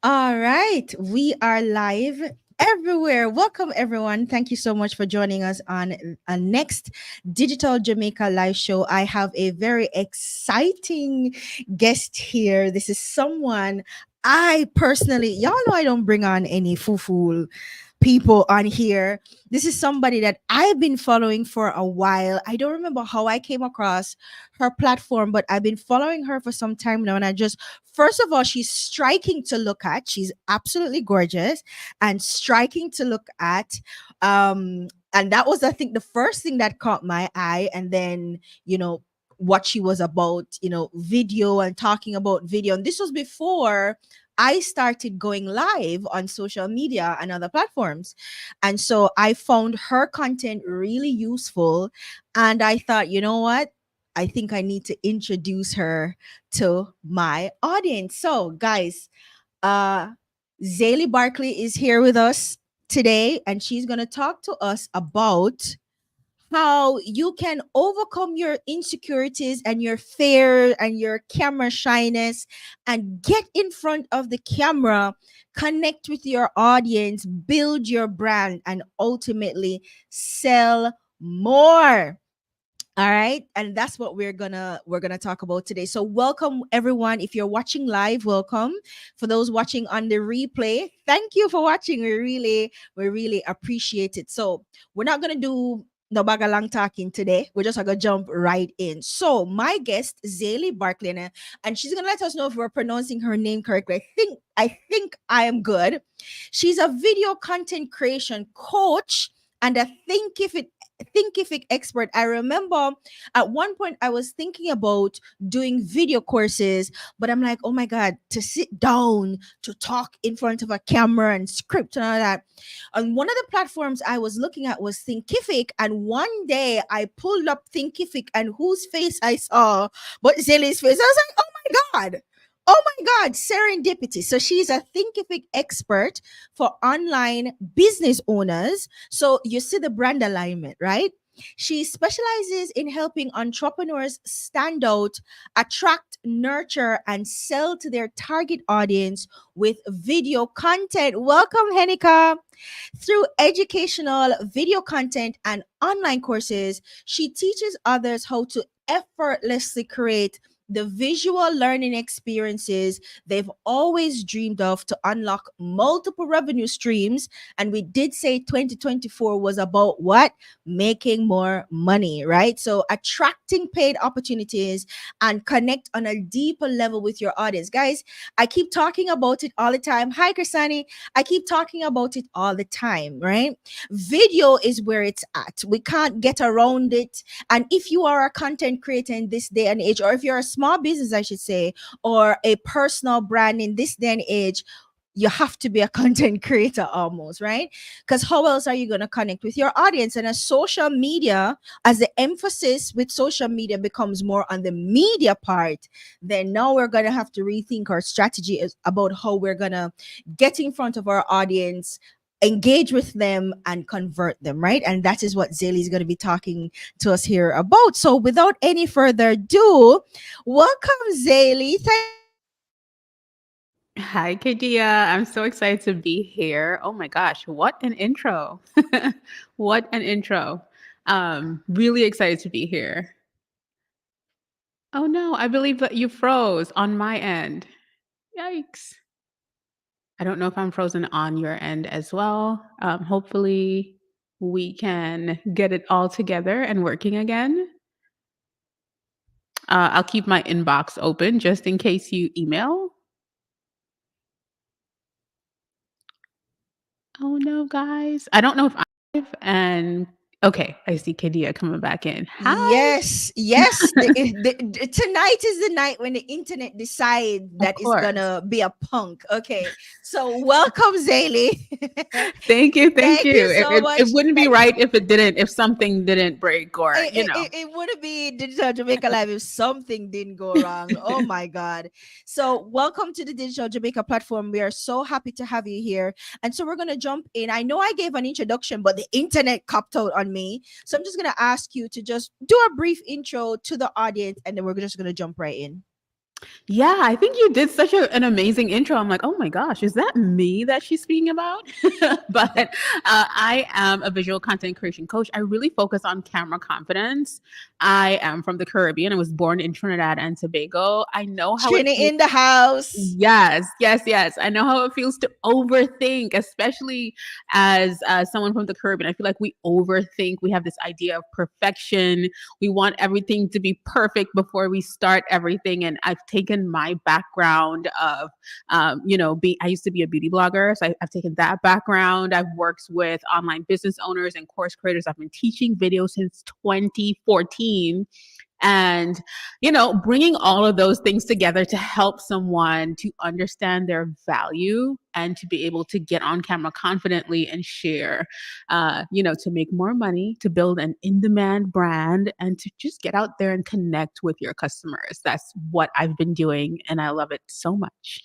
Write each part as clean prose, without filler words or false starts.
All right, we are live everywhere. Welcome, everyone. Thank you so much for joining us on a next Digital Jamaica live show. I have a very exciting guest here. This is someone I personally, y'all know I don't bring on any foo people on here. This is somebody that I've been following for a while. I don't remember how I came across her platform, but I've been following her for some time now. And I just, first of all, she's striking to look at. She's absolutely gorgeous and striking to look at. And that was, I think, the first thing that caught my eye. And then, what she was about, video and talking about video. And this was before I started going live on social media and other platforms. And so I found her content really useful. And I thought, you know what? I think I need to introduce her to my audience. So, guys, uh, Xayli Barkley is here with us today, and she's going to talk to us about how you can overcome your insecurities and your fear and your camera shyness and get in front of the camera, connect with your audience, build your brand, and ultimately sell more. All right, and that's what we're gonna talk about today. So welcome everyone. If you're watching live, welcome. For those watching on the replay, thank you for watching. We really appreciate it. So we're not gonna do no bagalang talking today. We're just gonna jump right in. So my guest, Xayli Barkley, and she's gonna let us know if we're pronouncing her name correctly. I think I am good. She's a video content creation coach and a thinkific expert. I remember at one point I was thinking about doing video courses, but I'm like, oh my God, to sit down, to talk in front of a camera and script and all that. And one of the platforms I was looking at was Thinkific. And one day I pulled up Thinkific and whose face I saw, but Zilly's face. I was like, oh my God. Oh my God, serendipity. So she's a Thinkific expert for online business owners. So you see the brand alignment, right? She specializes in helping entrepreneurs stand out, attract, nurture, and sell to their target audience with video content. Welcome, Henika. Through educational video content and online courses, she teaches others how to effortlessly create the visual learning experiences they've always dreamed of to unlock multiple revenue streams. And we did say 2024 was about what? Making more money, right? So attracting paid opportunities and connect on a deeper level with your audience. Guys, I keep talking about it all the time. Hi, Krisani. I keep talking about it all the time, right? Video is where it's at. We can't get around it. And if you are a content creator in this day and age, or if you're a small business, I should say, or a personal brand in this day and age, you have to be a content creator almost, right? Because how else are you going to connect with your audience? And as social media, as the emphasis with social media becomes more on the media part, then now we're going to have to rethink our strategy about how we're going to get in front of our audience, engage with them and convert them, right? And that is what Xayli is going to be talking to us here about. So without any further ado, welcome, Xayli. Hi, Kadia. I'm so excited to be here. Oh my gosh, what an intro. What an intro. Really excited to be here. Oh no, I believe that you froze on my end. Yikes. I don't know if I'm frozen on your end as well. Hopefully, we can get it all together and working again. I'll keep my inbox open just in case you email. Oh no, guys. I don't know if I and okay, I see Kadia coming back in. Hi. Yes. Tonight is the night when the internet decide Of that it's course. gonna be a punk. Okay, so welcome, Zayli. Thank you, thank Thank you you. It, so it, it much. wouldn't be right if something didn't break or, It wouldn't be Digital Jamaica Live if something didn't go wrong. Oh my God. So, welcome to the Digital Jamaica platform. We are so happy to have you here. And so, we're going to jump in. I know I gave an introduction, but the internet copped out on me. So, I'm just going to ask you to just do a brief intro to the audience and then we're just going to jump right in. Yeah, I think you did such an amazing intro. I'm like, oh my gosh, is that me that she's speaking about? But I am a visual content creation coach. I really focus on camera confidence. I am from the Caribbean. I was born in Trinidad and Tobago. I know how it Trini feels. in the house. Yes, yes, yes. I know how it feels to overthink, especially as someone from the Caribbean. I feel like we overthink. We have this idea of perfection. We want everything to be perfect before we start everything. And I've taken my background of, I used to be a beauty blogger. So I've taken that background. I've worked with online business owners and course creators. I've been teaching video since 2014, and bringing all of those things together to help someone to understand their value and to be able to get on camera confidently and share, to make more money, to build an in-demand brand, and to just get out there and connect with your customers. That's what I've been doing, and I love it so much.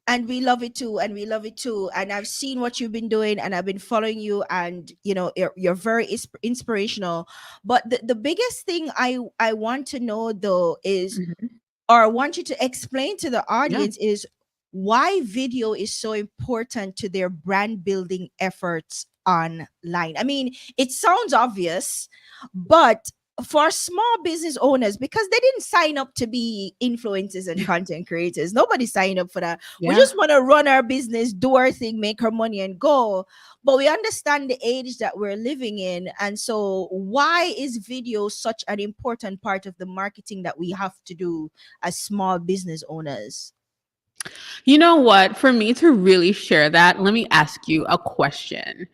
And we love it too, and we love it too, and I've seen what you've been doing, and I've been following you, and you're very inspirational. But the biggest thing I want to know though is, Mhm. or I want you to explain to the Yeah. audience, is why video is so important to their brand building efforts online. I mean, it sounds obvious, but for small business owners, because they didn't sign up to be influencers and content creators, nobody signed up for that. We Yeah. just want to run our business, do our thing, make our money, and go. But we understand the age that we're living in. And so, why is video such an important part of the marketing that we have to do as small business owners? You know what? For me to really share that, let me ask you a question.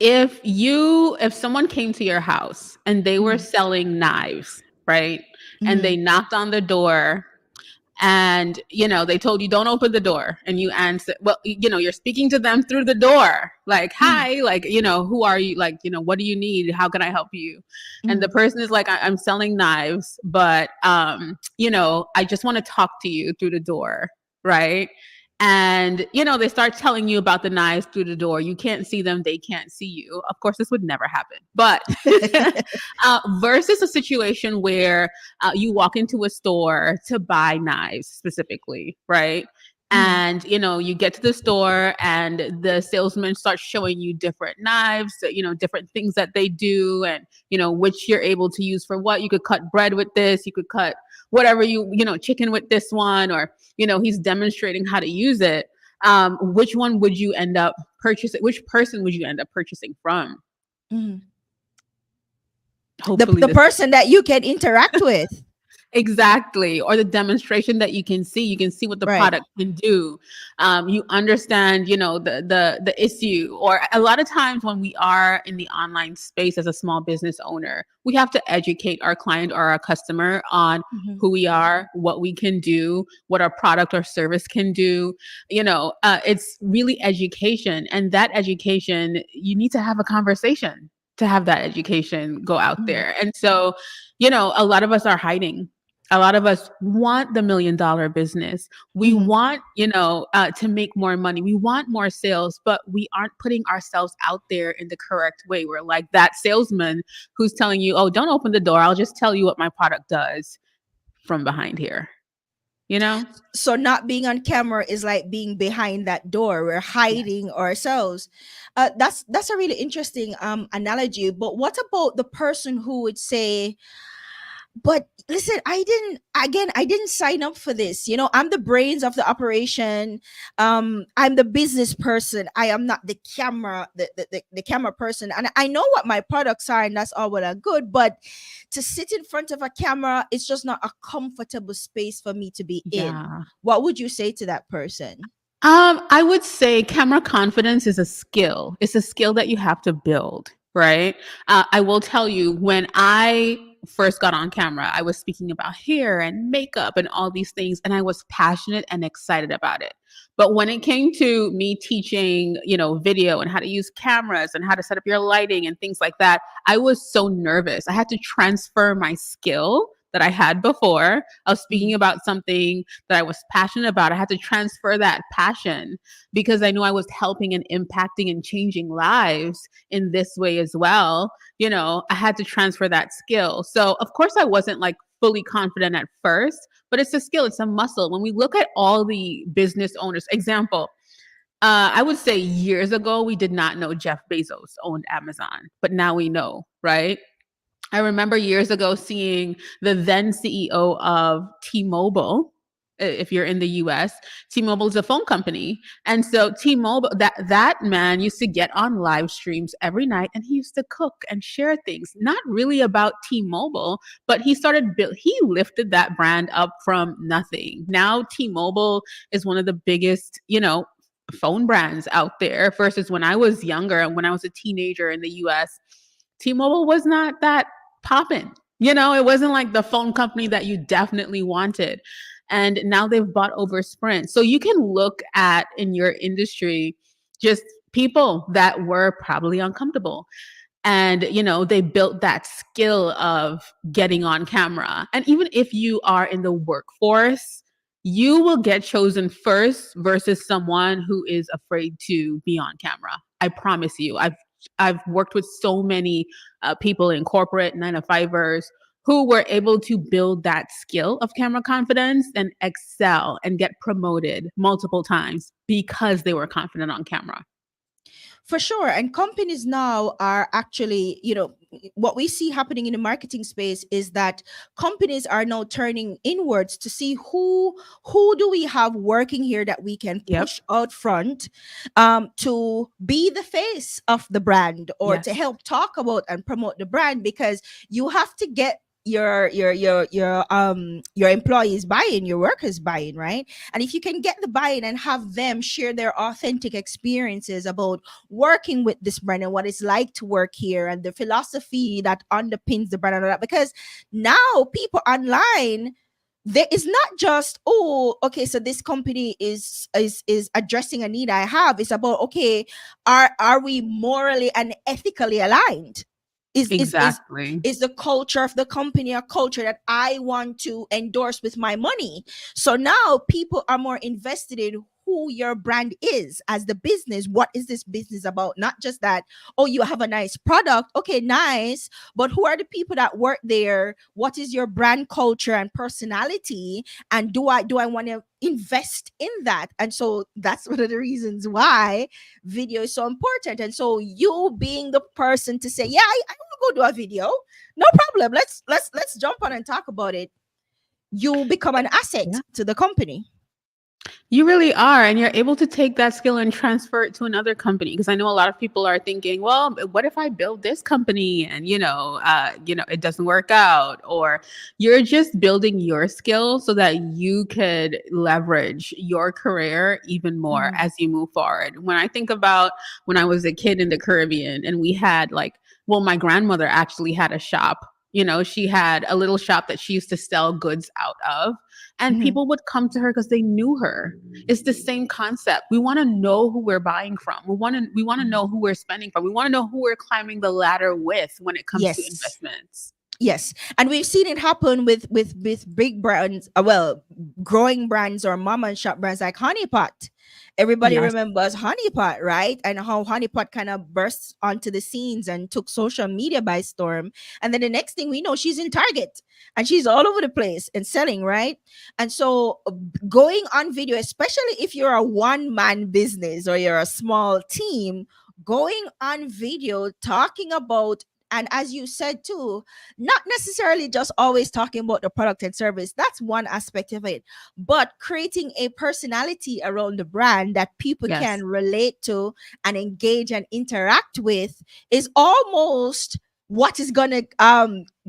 If someone came to your house and they were Mm-hmm. selling knives, right? And Mm-hmm. they knocked on the door and they told you don't open the door, and you answer, well, you're speaking to them through the door, like, hi, like, who are you, like, what do you need, how can I help you? And the Mm-hmm. person is like, I'm selling knives, but I just want to talk to you through the door, right? And they start telling you about the knives through the door. You can't see them, they can't see you. Of course, this would never happen, but versus a situation where you walk into a store to buy knives specifically, right? Mm-hmm. And you get to the store and the salesman starts showing you different knives, different things that they do, and which you're able to use for what. You could cut bread with this, you could cut whatever chicken with this one, or he's demonstrating how to use it. Which one would you end up purchasing? Which person would you end up purchasing from? Mm-hmm. Hopefully The this. person that you can interact with. Exactly. Or the demonstration that you can see. You can see what the Right. product can do. You understand, the issue. Or a lot of times when we are in the online space as a small business owner, we have to educate our client or our customer on Mm-hmm. who we are, what we can do, what our product or service can do. It's really education. And that education, you need to have a conversation to have that education go out Mm-hmm. there. And so, a lot of us are hiding. A lot of us want the $1 million business. We Mm-hmm. want, to make more money. We want more sales, but we aren't putting ourselves out there in the correct way. We're like that salesman who's telling you, oh, don't open the door. I'll just tell you what my product does from behind here, you know? So not being on camera is like being behind that door. We're Yes. hiding ourselves. That's a really interesting analogy. But what about the person who would say, but listen, I didn't sign up for this. I'm the brains of the operation. I'm the business person. I am not the camera, the camera person. And I know what my products are, and that's all well and good. But to sit in front of a camera, it's just not a comfortable space for me to be in. Yeah. What would you say to that person? I would say camera confidence is a skill. It's a skill that you have to build, right? I will tell you, when I first got on camera, I was speaking about hair and makeup and all these things, and I was passionate and excited about it. But when it came to me teaching, video and how to use cameras and how to set up your lighting and things like that, I was so nervous. I had to transfer my skill that I had before. I was speaking Mhm. about something that I was passionate about. I had to transfer that passion because I knew I was helping and impacting and changing lives in this way as well. I had to transfer that skill. So, of course, I wasn't like fully confident at first, but it's a skill, it's a muscle. When we look at all the business owners, example, I would say years ago, we did not know Jeff Bezos owned Amazon, but now we know, right? I remember years ago seeing the then CEO of T-Mobile. If you're in the US, T-Mobile is a phone company. And so T-Mobile, that man used to get on live streams every night and he used to cook and share things, not really about T-Mobile, but he lifted that brand up from nothing. Now T-Mobile is one of the biggest, phone brands out there versus when I was younger and when I was a teenager in the US, T-Mobile was not that popping. It wasn't like the phone company that you definitely wanted. And now they've bought over Sprint. So you can look at in your industry just people that were probably uncomfortable. And, they built that skill of getting on camera. And even if you are in the workforce, you will get chosen first versus someone who is afraid to be on camera. I promise you. I've worked with so many people in corporate 9-to-5ers who were able to build that skill of camera confidence and excel and get promoted multiple times because they were confident on camera. For sure. And companies now are actually, what we see happening in the marketing space is that companies are now turning inwards to see who do we have working here that we can Yep. push out front, to be the face of the brand or to Yes. help talk about and promote the brand, because you have to get your employees buy-in, your workers buy-in, right? And if you can get the buy-in and have them share their authentic experiences about working with this brand and what it's like to work here and the philosophy that underpins the brand and all that, because now people online, there is not just, oh, okay, so this company is addressing a need I have. It's about, okay, are we morally and ethically aligned? Exactly. Is the culture of the company a culture that I want to endorse with my money? So now people are more invested in who your brand is as the business. What is this business about? Not just that, oh, you have a nice product. Okay, nice. But who are the people that work there? What is your brand culture and personality? And do I want to invest in that? And so that's one of the reasons why video is so important. And so you being the person to say, yeah, I want to go do a video, no problem. Let's jump on and talk about it. You become an asset Yeah. to the company. You really are. And you're able to take that skill and transfer it to another company. Because I know a lot of people are thinking, well, what if I build this company and, it doesn't work out? Or you're just building your skill so that you could leverage your career even more as you move forward. When I think about when I was a kid in the Caribbean and we had my grandmother actually had a shop. She had a little shop that she used to sell goods out of. And people would come to her because they knew her. It's the same concept. We want to know who we're buying from. We want to know who we're spending from. We want to know who we're climbing the ladder with when it comes to Yes. investments. Yes, and we've seen it happen with big brands, growing brands or mom and shop brands like Honeypot. Everybody Yes. remembers Honeypot, right? And how Honeypot kind of burst onto the scenes and took social media by storm. And then the next thing we know, she's in Target and she's all over the place and selling, right? And so going on video, especially if you're a one-man business or you're a small team, going on video talking about, and as you said too, not necessarily just always talking about the product and service. That's one aspect of it. But creating a personality around the brand that people Yes. can relate to and engage and interact with is almost what is gonna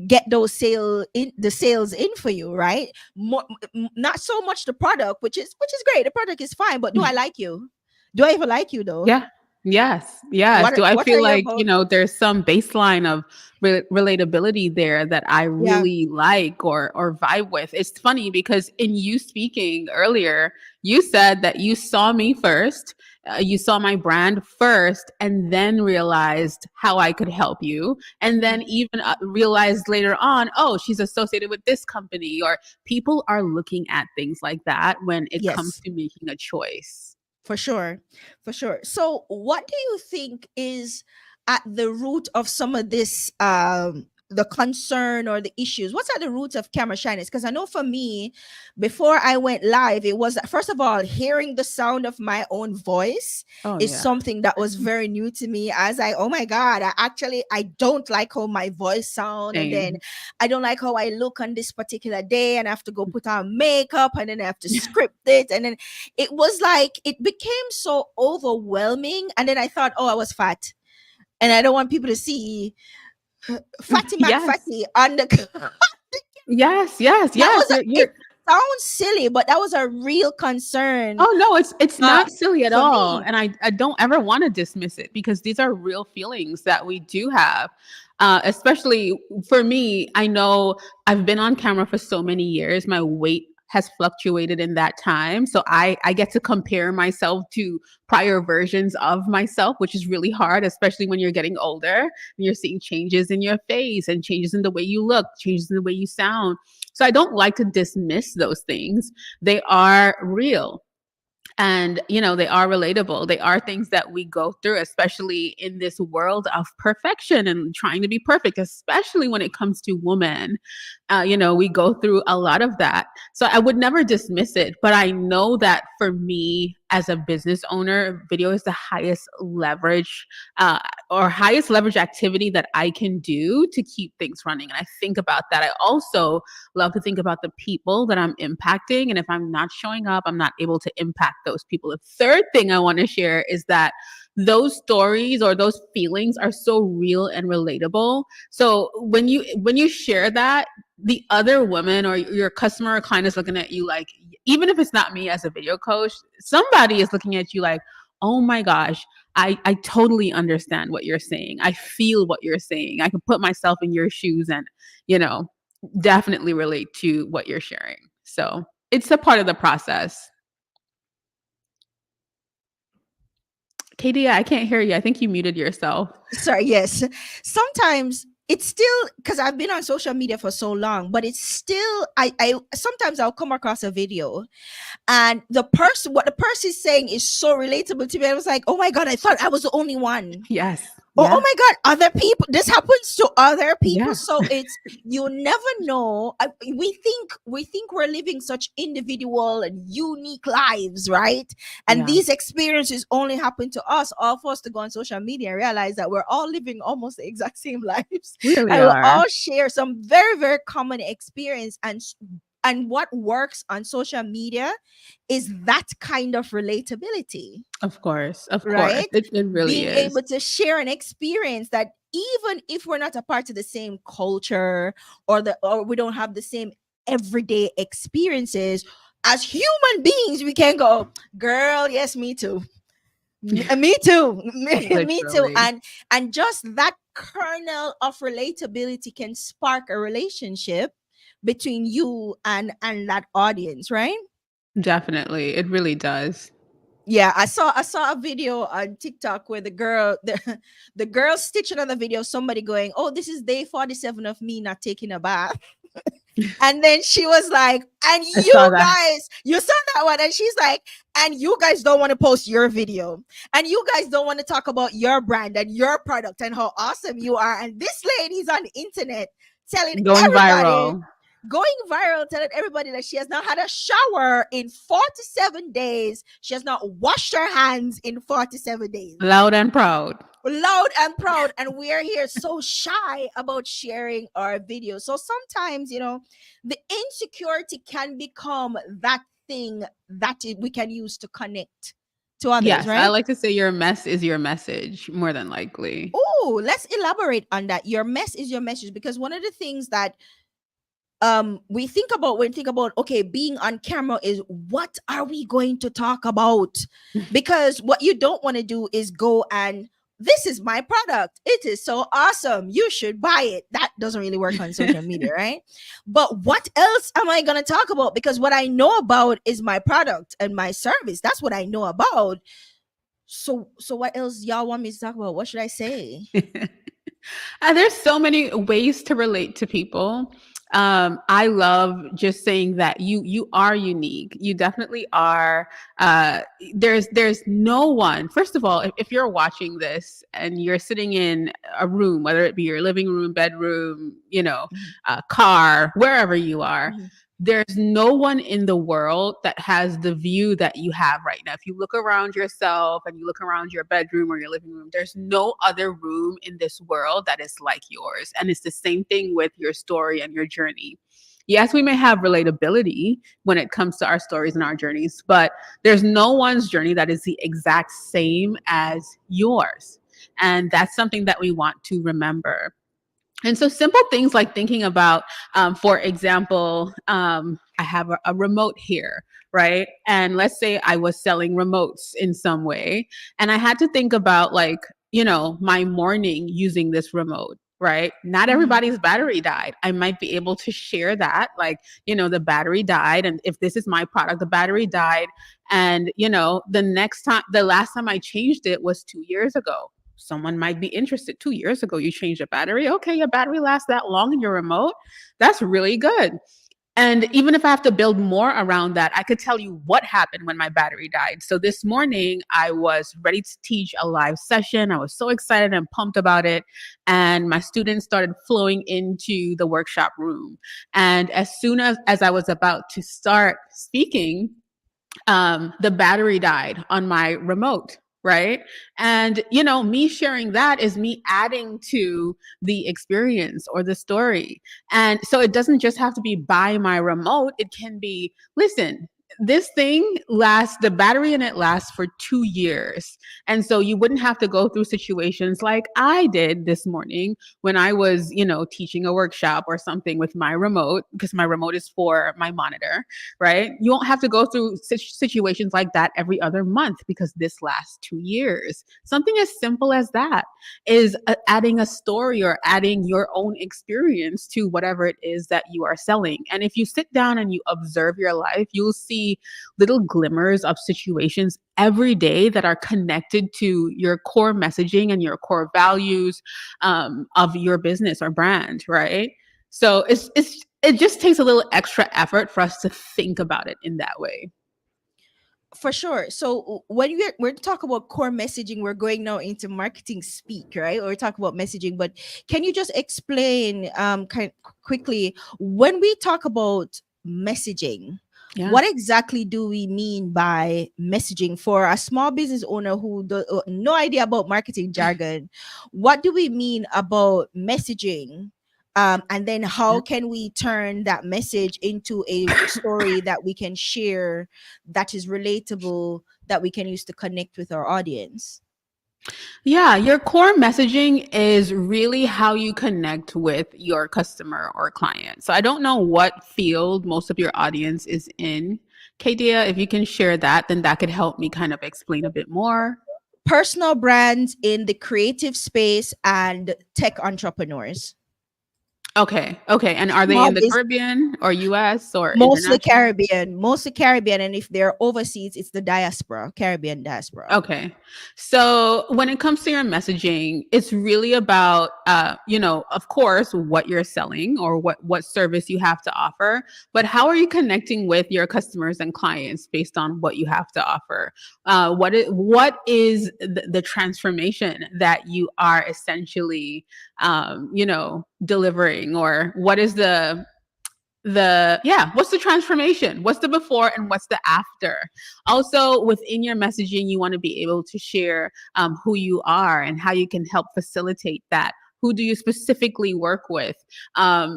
get those sales in for you, right? Not so much the product, which is great. The product is fine, but do I like you? Do I even like you though? Yeah. Yes. Yes. Do I What are feel you like, about? there's some baseline of relatability there that I Yeah. really like or vibe with? It's funny because in you speaking earlier, you said that you saw me first, you saw my brand first, and then realized how I could help you. And then even realized later on, oh, she's associated with this company, or people are looking at things like that when it comes Yes. to making a choice. For sure. For sure. So what do you think is at the root of some of this the concern or the issues? What are the roots of camera shyness? Because I know for me, before I went live, it was, first of all, hearing the sound of my own voice Oh is yeah. something that was very new to me. As I, oh my God, I don't like how my voice sound, and then Same. I don't like how I look on this particular day, and I have to go put on makeup, and then I have to script it, and then it was like it became so overwhelming. And then I thought, oh, I was fat, and I don't want people to see Fatty Yes. McFatty on the Yes. Yes. that Yes. was a, You're it sounds silly, but that was a real concern Oh no, it's uh, not silly at for all. me. And I don't ever want to dismiss it because these are real feelings that we do have. Especially for me, I know I've been on camera for so many years. My weight has fluctuated in that time. So I get to compare myself to prior versions of myself, which is really hard, especially when you're getting older and you're seeing changes in your face and changes in the way you look, changes in the way you sound. So I don't like to dismiss those things. They are real, and they are relatable. They are things that we go through, especially in this world of perfection and trying to be perfect, especially when it comes to women. We go through a lot of that, so I would never dismiss it. But I know that for me as a business owner, video is the highest leverage, or highest leverage activity that I can do to keep things running. And I think about that. I also love to think about the people that I'm impacting. And if I'm not showing up, I'm not able to impact those people. The third thing I want to share is that those stories or those feelings are so real and relatable. So when you share that, the other woman or your customer or client is looking at you like, even if it's not me as a video coach, somebody is looking at you like, oh my gosh, I totally understand what you're saying. I feel what you're saying. I can put myself in your shoes and, you know, definitely relate to what you're sharing. So it's a part of the process. Katie, I can't hear you. I think you muted yourself. Sorry, yes. Sometimes it's still, because I've been on social media for so long, but it's still, I sometimes I'll come across a video, and what the person is saying is so relatable to me. I was like, oh my God, I thought I was the only one. Yes. Oh Yeah. my God, other people, this happens to other people. Yeah. So it's, you never know. We think we're living such individual and unique lives, right? And Yeah. these experiences only happen to us. All for us to go on social media and realize that we're all living almost the exact same lives, We really and we are. all share some very, very common experience. And what works on social media is that kind of relatability, Of course. Of course. right? It really Being is. able to share an experience that, even if we're not a part of the same culture, or we don't have the same everyday experiences, as human beings, we can go, girl, yes, me too. Me too. Me too. Literally. And just that kernel of relatability can spark a relationship between you and that audience, right? Definitely. It really does. Yeah, I saw a video on TikTok where the girl stitching on the video, somebody going, "Oh, this is day 47 of me not taking a bath." And then she was like, "And I saw you that. guys, you saw that one." And she's like, "And you guys don't want to post your video. And you guys don't want to talk about your brand and your product and how awesome you are." And this lady's on the internet telling Going everybody, viral. going viral, telling everybody that she has not had a shower in 47 days. She has not washed her hands in 47 days. Loud and proud. Loud and proud. And we're here so shy about sharing our videos. So sometimes, the insecurity can become that thing that we can use to connect to others, Yes. I right? like to say your mess is your message, more than likely. Oh, let's elaborate on that. Your mess is your message, because one of the things that we think about when we think about, okay, being on camera, is what are we going to talk about? Because what you don't want to do is go and, this is my product, it is so awesome, you should buy it. That doesn't really work on social media, right? But what else am I going to talk about? Because what I know about is my product and my service. That's what I know about. So what else y'all want me to talk about? What should I say? And there's so many ways to relate to people. I love just saying that you are unique. You definitely are. Uh, there's no one. First of all, if you're watching this and you're sitting in a room, whether it be your living room, bedroom, Mhm, car, wherever you are, mhm, there's no one in the world that has the view that you have right now. If you look around yourself and you look around your bedroom or your living room, there's no other room in this world that is like yours. And it's the same thing with your story and your journey. Yes, we may have relatability when it comes to our stories and our journeys, but there's no one's journey that is the exact same as yours. And that's something that we want to remember. And so simple things like thinking about, for example, I have a remote here, right? And let's say I was selling remotes in some way, and I had to think about like, my morning using this remote. Right. Not mhm. everybody's battery died. I might be able to share that. Like, the battery died. And if this is my product, the battery died. And, the last time I changed it was 2 years ago. Someone might be interested. 2 years ago, you changed your battery. Okay, your battery lasts that long in your remote. That's really good. And even if I have to build more around that, I could tell you what happened when my battery died. So this morning, I was ready to teach a live session. I was so excited and pumped about it. And my students started flowing into the workshop room. And as soon as I was about to start speaking, the battery died on my remote. Right. And, me sharing that is me adding to the experience or the story. And so it doesn't just have to be by my remote. It can be, listen, this thing lasts, the battery in it lasts for 2 years. And so you wouldn't have to go through situations like I did this morning when I was, teaching a workshop or something with my remote, because my remote is for my monitor, right? You won't have to go through situations like that every other month because this lasts 2 years. Something as simple as that is adding a story or adding your own experience to whatever it is that you are selling. And if you sit down and you observe your life, you'll see little glimmers of situations every day that are connected to your core messaging and your core values, of your business or brand, right? So it just takes a little extra effort for us to think about it in that way. For sure. So when we're talking about core messaging, we're going now into marketing speak, right? Or we're talking about messaging, but can you just explain quickly when we talk about messaging, Yeah. what exactly do we mean by messaging for a small business owner who no idea about marketing jargon? What do we mean about messaging? And then how Yeah. can we turn that message into a story that we can share, that is relatable, that we can use to connect with our audience? Yeah, your core messaging is really how you connect with your customer or client. So I don't know what field most of your audience is in. Kadia, if you can share that, then that could help me kind of explain a bit more. Personal brands in the creative space and tech entrepreneurs. Okay. Okay. And are they Small in the business. Caribbean or US or Mostly international? Caribbean, mostly Caribbean, and if they're overseas, it's the diaspora, Caribbean diaspora. Okay. So when it comes to your messaging, it's really about, of course, what you're selling or what service you have to offer, but how are you connecting with your customers and clients based on what you have to offer? What is the transformation that you are essentially, delivering, or what is what's the transformation, what's the before and what's the after. Also within your messaging, you want to be able to share, who you are and how you can help facilitate that. Who do you specifically work with?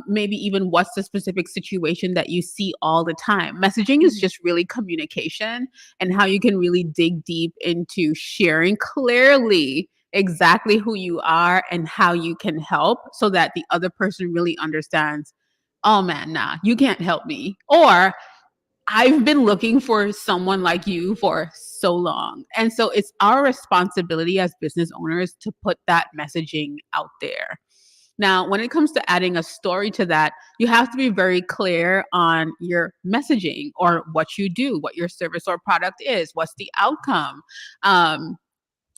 Maybe even what's the specific situation that you see all the time. Messaging is Mhm. just really communication, and how you can really dig deep into sharing clearly exactly who you are and how you can help, so that the other person really understands, oh man, nah, you can't help me. Or I've been looking for someone like you for so long. And so it's our responsibility as business owners to put that messaging out there. Now, when it comes to adding a story to that, you have to be very clear on your messaging or what you do, what your service or product is, what's the outcome.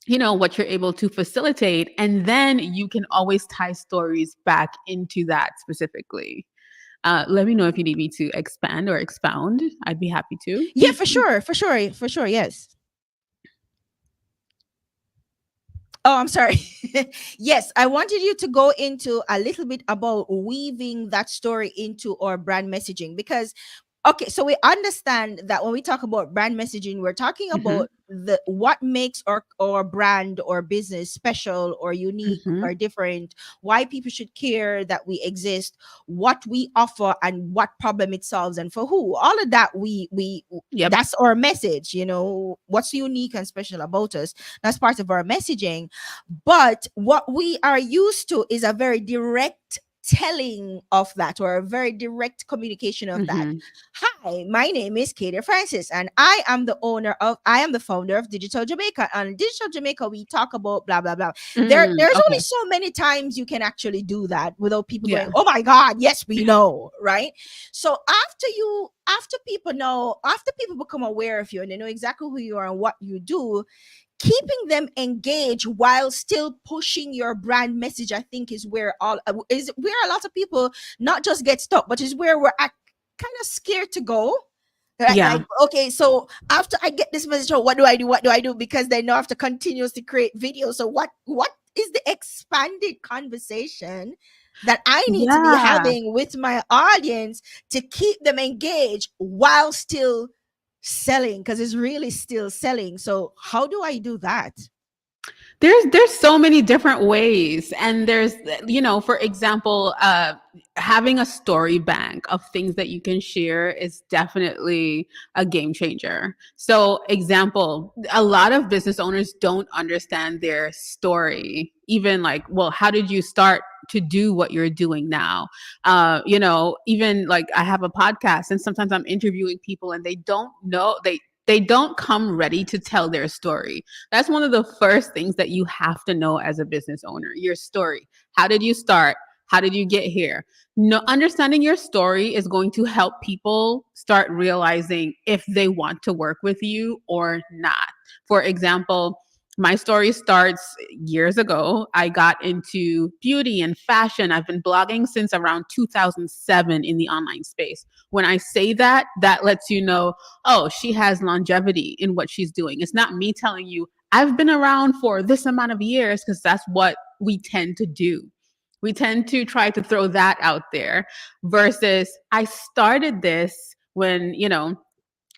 What you're able to facilitate, and then you can always tie stories back into that specifically. Let me know if you need me to expand or expound. I'd be happy to. Yeah, for sure, for sure, for sure. Yes. Oh, I'm sorry. Yes, I wanted you to go into a little bit about weaving that story into our brand messaging because okay, so we understand that when we talk about brand messaging, we're talking Hmm. about the what makes our brand or business special or unique Hmm. or different, why people should care that we exist, what we offer and what problem it solves and for who. All of that we Yep. that's our message, you know, what's unique and special about us. That's part of our messaging. But what we are used to is a very direct telling of that or a very direct communication of that. Hmm. Hi, my name is Katie Francis, and I am the founder of Digital Jamaica. And Digital Jamaica, we talk about blah blah blah. There's only Okay. so many times you can actually do that without people going, Yeah. "Oh my God, yes, we know," right? So after people become aware of you and they know exactly who you are and what you do, keeping them engaged while still pushing your brand message, I think is where all is where a lot of people not just get stuck, but is where we're at, kind of scared to go. Like, Yeah. okay, so after I get this message, oh, what do I do? What do I do? Because they know I have to continuously create videos. So what is the expanded conversation that I need to be Yeah. having with my audience to keep them engaged while still selling? Because it's really still selling. So how do I do that? There's so many different ways, and there's, for example, having a story bank of things that you can share is definitely a game changer. So example, a lot of business owners don't understand their story, even like, well, how did you start to do what you're doing now? Even like I have a podcast and sometimes I'm interviewing people and they don't know, they don't come ready to tell their story. That's one of the first things that you have to know as a business owner, your story. How did you start? How did you get here? No, understanding your story is going to help people start realizing if they want to work with you or not. For example, my story starts years ago. I got into beauty and fashion. I've been blogging since around 2007 in the online space. When I say that, that lets you know, oh, she has longevity in what she's doing. It's not me telling you, I've been around for this amount of years, because that's what we tend to do. We tend to try to throw that out there versus I started this when,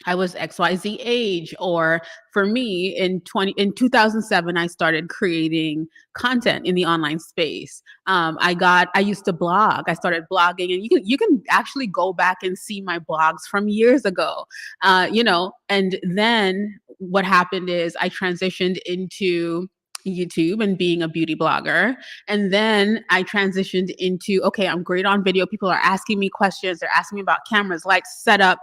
I was XYZ age, or for me in 2007 I started creating content in the online space. I used to blog. I started blogging, and you can actually go back and see my blogs from years ago. And then what happened is I transitioned into YouTube and being a beauty blogger. And then I transitioned into, okay, I'm great on video. People are asking me questions. They're asking me about cameras, like setup,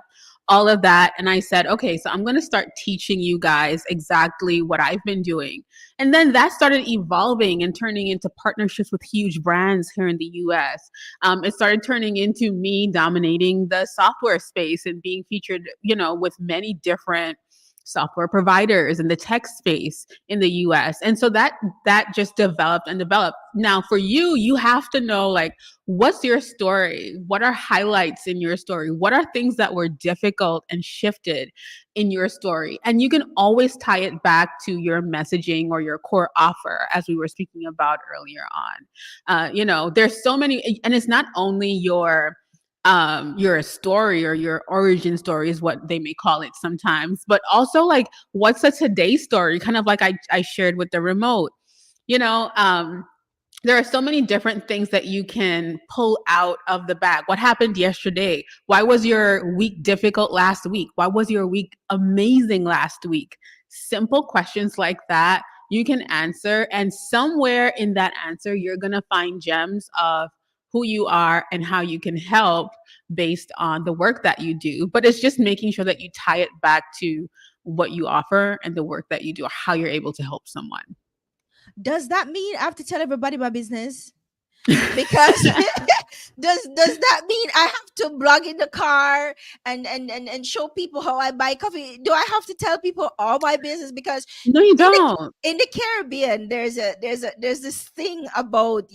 all of that. And I said, okay, so I'm going to start teaching you guys exactly what I've been doing. And then that started evolving and turning into partnerships with huge brands here in the US. It started turning into me dominating the software space and being featured, with many different software providers in the tech space in the US. And so that just developed and developed. Now for you, you have to know, like, what's your story? What are highlights in your story? What are things that were difficult and shifted in your story? And you can always tie it back to your messaging or your core offer, as we were speaking about earlier on. There's so many, and it's not only your story or your origin story is what they may call it sometimes, but also like, what's a today story, kind of like I shared with the remote. you know um there are so many different things that you can pull out of the bag. What happened yesterday? Why was your week difficult last week? Why was your week amazing last week? Simple questions like that you can answer. And somewhere in that answer, you're going to find gems of who you are and how you can help based on the work that you do. But it's just making sure that you tie it back to what you offer and the work that you do, or how you're able to help someone. Does that mean I have to tell everybody my business? Because does that mean I have to blog in the car and show people how I buy coffee? Do I have to tell people all my business? Because No, you in the don't. in the Caribbean, there's this thing about,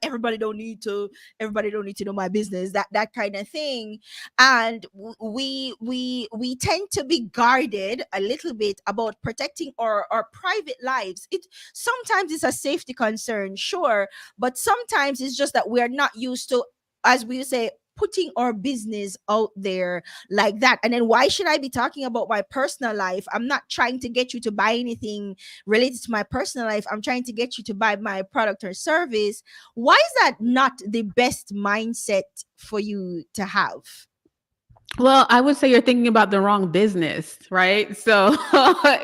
everybody don't need to know my business, that kind of thing. And we tend to be guarded a little bit about protecting our private lives. It sometimes it's a safety concern, sure, but sometimes it's just that we're not used to, as we say, putting our business out there like that. And then why should I be talking about my personal life? I'm not trying to get you to buy anything related to my personal life. I'm trying to get you to buy my product or service. Why is that not the best mindset for you to have? Well, I would say you're thinking about the wrong business, right? So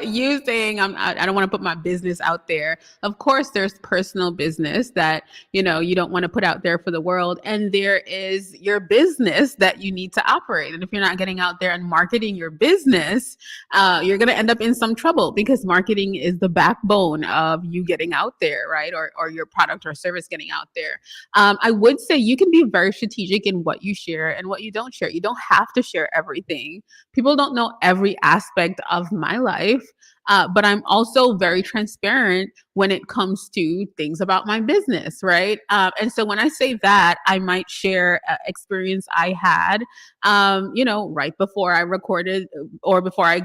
you saying I don't want to put my business out there. Of course, there's personal business that, you don't want to put out there for the world. And there is your business that you need to operate. And if you're not getting out there and marketing your business, you're going to end up in some trouble, because marketing is the backbone of you getting out there, right? Or your product or service getting out there. I would say you can be very strategic in what you share and what you don't share. You don't have to share everything. People don't know every aspect of my life, but I'm also very transparent when it comes to things about my business, right? And so when I say that, I might share experience I had, right before I recorded or before I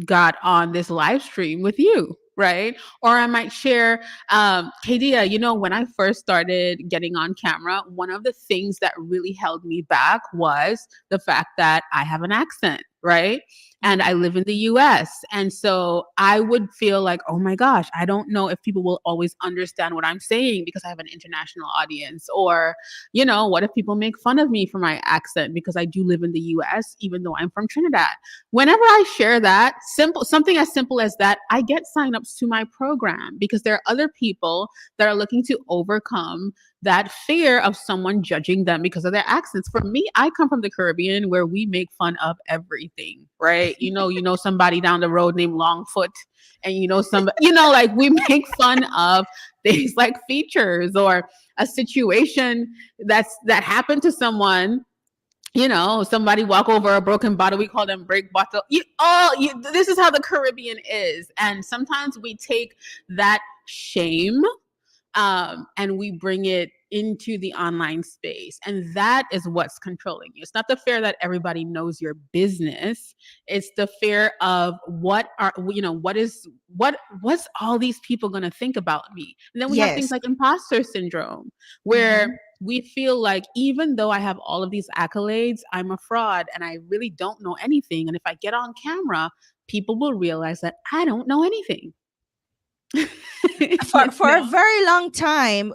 got on this live stream with you, right? Or I might share, Kadia, when I first started getting on camera, one of the things that really held me back was the fact that I have an accent, right? And I live in the US. And so I would feel like, oh my gosh, I don't know if people will always understand what I'm saying because I have an international audience. Or, what if people make fun of me for my accent because I do live in the US, even though I'm from Trinidad? Whenever I share that, something as simple as that, I get signups to my program because there are other people that are looking to overcome that fear of someone judging them because of their accents. For me, I come from the Caribbean where we make fun of everything, right? You know somebody down the road named Longfoot, and like we make fun of things like features or a situation that happened to someone. Somebody walk over a broken bottle, we call them break bottle. This is how the Caribbean is. And sometimes we take that shame, and we bring it into the online space, and that is what's controlling you. It's not the fear that everybody knows your business. It's the fear of what's all these people going to think about me. And then we have things Yes. like imposter syndrome, where Mhm. we feel like even though I have all of these accolades, I'm a fraud and I really don't know anything. And if I get on camera, people will realize that I don't know anything. for you for a know? very long time,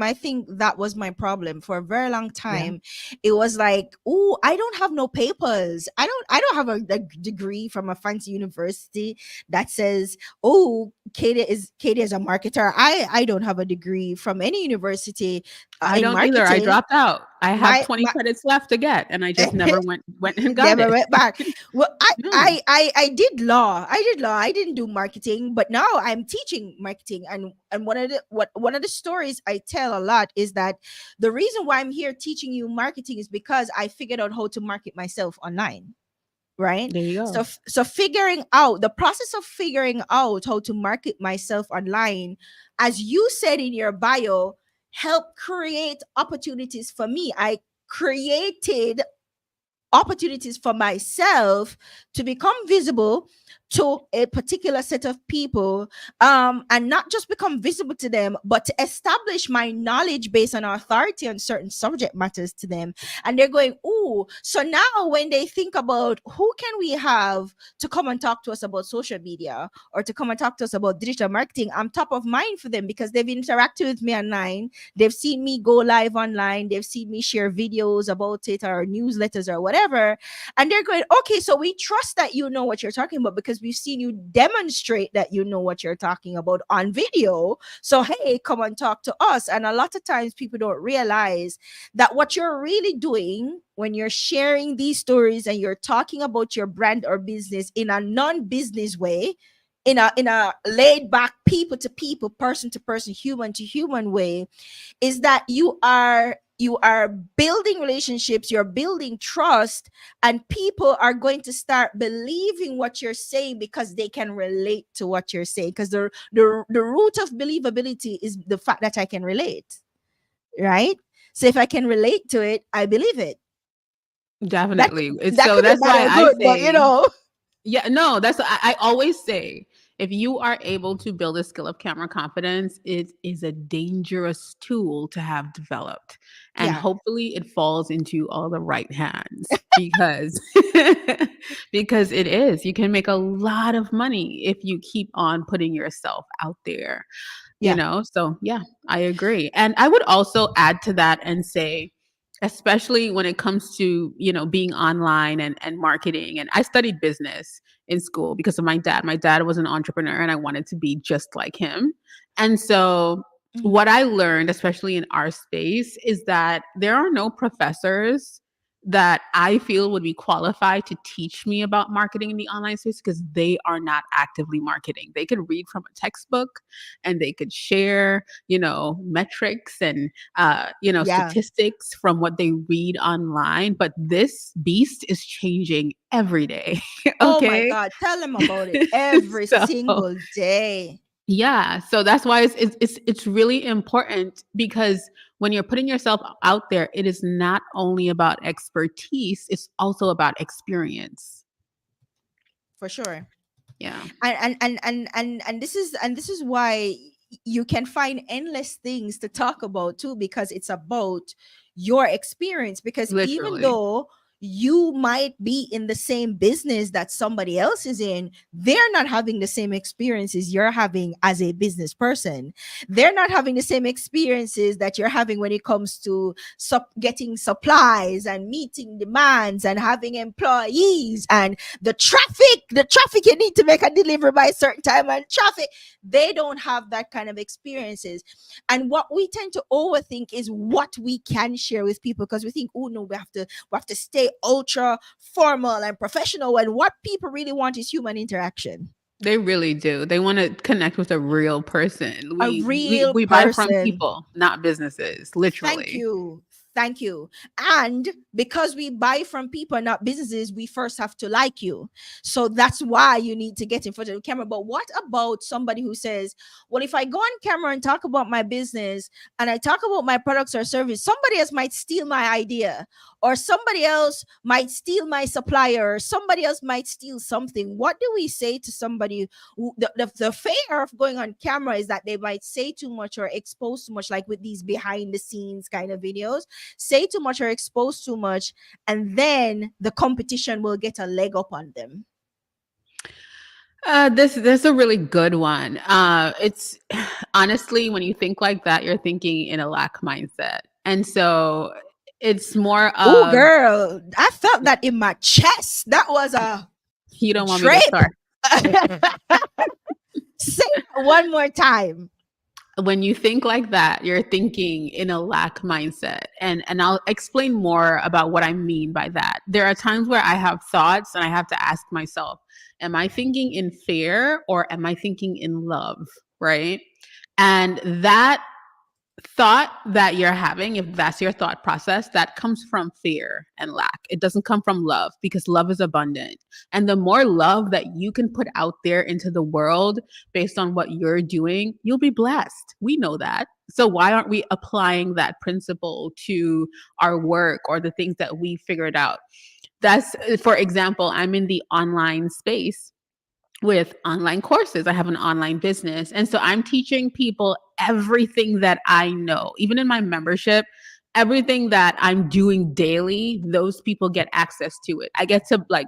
I think that was my problem. For a very long Yeah. time, it was like, oh, I don't have no papers, I don't have a degree from a fancy university that says, oh, Katie is a marketer. I don't have a degree from any university I in don't either. I marketing. dropped out. I have my 20 my credits left to get, and I just never went and got Never it. went back. Well, No, I did law. I didn't do marketing, but now I'm teaching marketing. And one of the stories I tell a lot is that the reason why I'm here teaching you marketing is because I figured out how to market myself online. Right. there you So go. figuring out the process of figuring out how to market myself online, as you said in your bio, help create opportunities for me. I created opportunities for myself to become visible to a particular set of people, and not just become visible to them, but to establish my knowledge based on authority on certain subject matters to them. And they're going, oh, so now when they think about who can we have to come and talk to us about social media or to come and talk to us about digital marketing, I'm top of mind for them because they've interacted with me online. They've seen me go live online. They've seen me share videos about it or newsletters or whatever. And they're going, okay, so we trust that you know what you're talking about because we've seen you demonstrate that you know what you're talking about on video. So, hey, come and talk to us. And a lot of times people don't realize that what you're really doing when you're sharing these stories and you're talking about your brand or business in a non business way in a laid back, people to people, person to person, human to human way, is that you are building relationships, you're building trust, and people are going to start believing what you're saying because they can relate to what you're saying, because the root of believability is the fact that I can relate, right? So if I can relate to it, I believe it. that Definitely. It's that so could be that's bad why or I good, but say, yeah, no, I always say, if you are able to build a skill of camera confidence, it is a dangerous tool to have developed. And yeah, hopefully it falls into all the right hands because because it is. You can make a lot of money if you keep on putting yourself out there, you yeah, know? So, yeah, I agree. And I would also add to that and say, especially when it comes to, being online and marketing. And I studied business in school because of my dad. My dad was an entrepreneur and I wanted to be just like him. And so mhm, what I learned, especially in our space, is that there are no professors that I feel would be qualified to teach me about marketing in the online space because they are not actively marketing. They could read from a textbook and they could share, metrics and yeah. statistics from what they read online, but this beast is changing every day. Oh my Okay. God, tell them about it every So single day. yeah, so that's why it's really important because when you're putting yourself out there, it is not only about expertise, it's also about experience. For sure. Yeah, And this is why you can find endless things to talk about too, because it's about your experience. Because even literally. though you might be in the same business that somebody else is in, they're not having the same experiences you're having as a business person. They're not having the same experiences that you're having when it comes to getting supplies and meeting demands and having employees, and the traffic you need to make a delivery by a certain time, and traffic. They don't have that kind of experiences. And what we tend to overthink is what we can share with people, because we think, oh no, we have to stay ultra formal and professional, when what people really want is human interaction. They really do. They want to connect with a real person. A We real we buy from person. people, not businesses, Thank literally. you. Thank you. And because we buy from people, not businesses, we first have to like you. So that's why you need to get in front of the camera. But what about somebody who says, well, if I go on camera and talk about my business and I talk about my products or service, somebody else might steal my idea, or somebody else might steal my supplier, or somebody else might steal something. What do we say to somebody who, the fear of going on camera is that they might say too much or expose too much, like with these behind the scenes kind of videos, say too much or expose too much, and then the competition will get a leg up on them. This is a really good one. It's honestly, when you think like that, you're thinking in a lack mindset, and so it's more Oh, of girl, I felt that in my chest. That was a you don't want me to drape. start. Say that one more time. When you think like that, you're thinking in a lack mindset. And I'll explain more about what I mean by that. There are times where I have thoughts and I have to ask myself, am I thinking in fear or am I thinking in love? Right? And that thought that you're having, if that's your thought process, that comes from fear and lack. It doesn't come from love because love is abundant. And the more love that you can put out there into the world based on what you're doing, you'll be blessed. We know that. So why aren't we applying that principle to our work or the things that we figured out? That's, for example, I'm in the online space with online courses. I have an online business. And so I'm teaching people everything that I know, even in my membership. Everything that I'm doing daily, those people get access to it. I get to, like,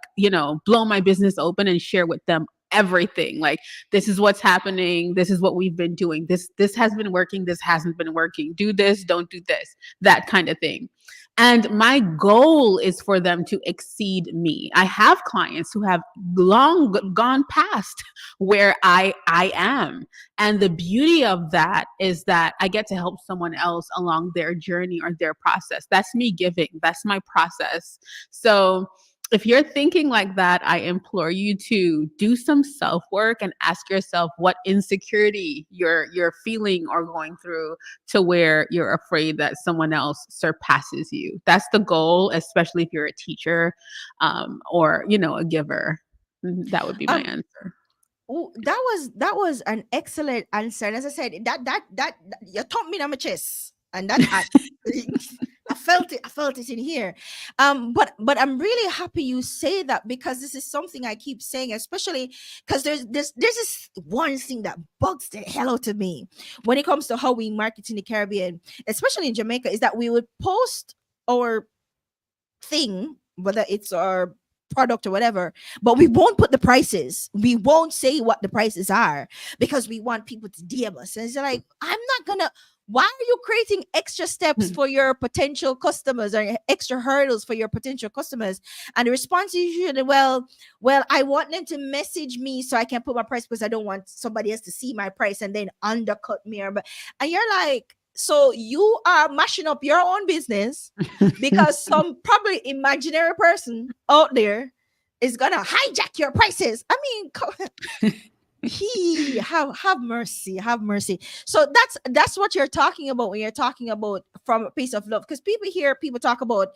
blow my business open and share with them everything. Like, this is what's happening, this is what we've been doing, this has been working, this hasn't been working, do this, don't do this, that kind of thing. And my goal is for them to exceed me. I have clients who have long gone past where I am. And the beauty of that is that I get to help someone else along their journey or their process. That's me giving. That's my process. So if you're thinking like that, I implore you to do some self work and ask yourself what insecurity you're feeling or going through to where you're afraid that someone else surpasses you. That's the goal, especially if you're a teacher, or a giver. That would be my Um, answer. oh, that was an excellent answer. And as I said, that you thumped me on my chest, and that I felt it. I felt it in here. But I'm really happy you say that, because this is something I keep saying, especially because there's this one thing that bugs the hell out of me when it comes to how we market in the Caribbean, especially in Jamaica, is that we would post our thing, whether it's our product or whatever, but we won't put the prices. We won't say what the prices are, because we want people to DM us. And it's like, I'm not gonna. Why are you creating extra steps for your potential customers, or extra hurdles for your potential customers? And the response is usually, well, I want them to message me so I can put my price, because I don't want somebody else to see my price and then undercut me. And you're like, so you are mashing up your own business because some probably imaginary person out there is gonna hijack your prices. I mean, he have mercy, have mercy. So that's what you're talking about when you're talking about from a piece of love, because people talk about,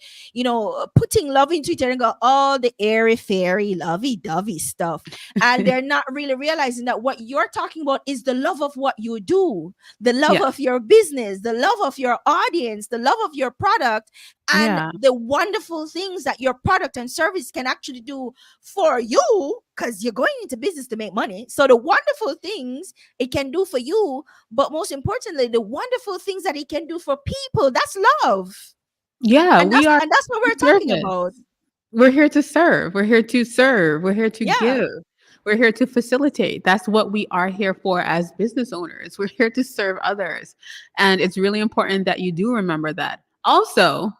putting love into it and go, oh, the airy fairy lovey dovey stuff, and they're not really realizing that what you're talking about is the love of what you do, the love Yeah. of your business, the love of your audience, the love of your product, and Yeah. the wonderful things that your product and service can actually do for you, because you're going into business to make money. So the wonderful things it can do for you, but most importantly, the wonderful things that it can do for people. That's love. Yeah. And We are that's what we're talking service. about. We're here to serve. We're here to serve. We're here to Yeah. give. We're here to facilitate. That's what we are here for as business owners. We're here to serve others. And it's really important that you do remember that. Also,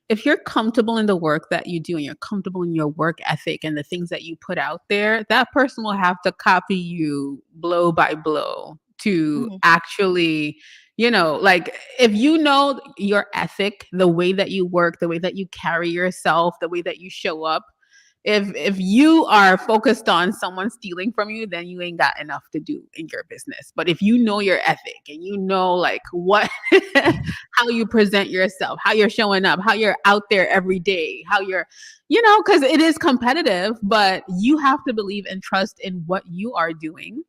if you're comfortable in the work that you do and you're comfortable in your work ethic and the things that you put out there, that person will have to copy you blow by blow to Mhm. actually, like if you know your ethic, the way that you work, the way that you carry yourself, the way that you show up, if you are focused on someone stealing from you, then you ain't got enough to do in your business. But if you know your ethic and you know like what how you present yourself, how you're showing up, how you're out there every day, how you're, because it is competitive, but you have to believe and trust in what you are doing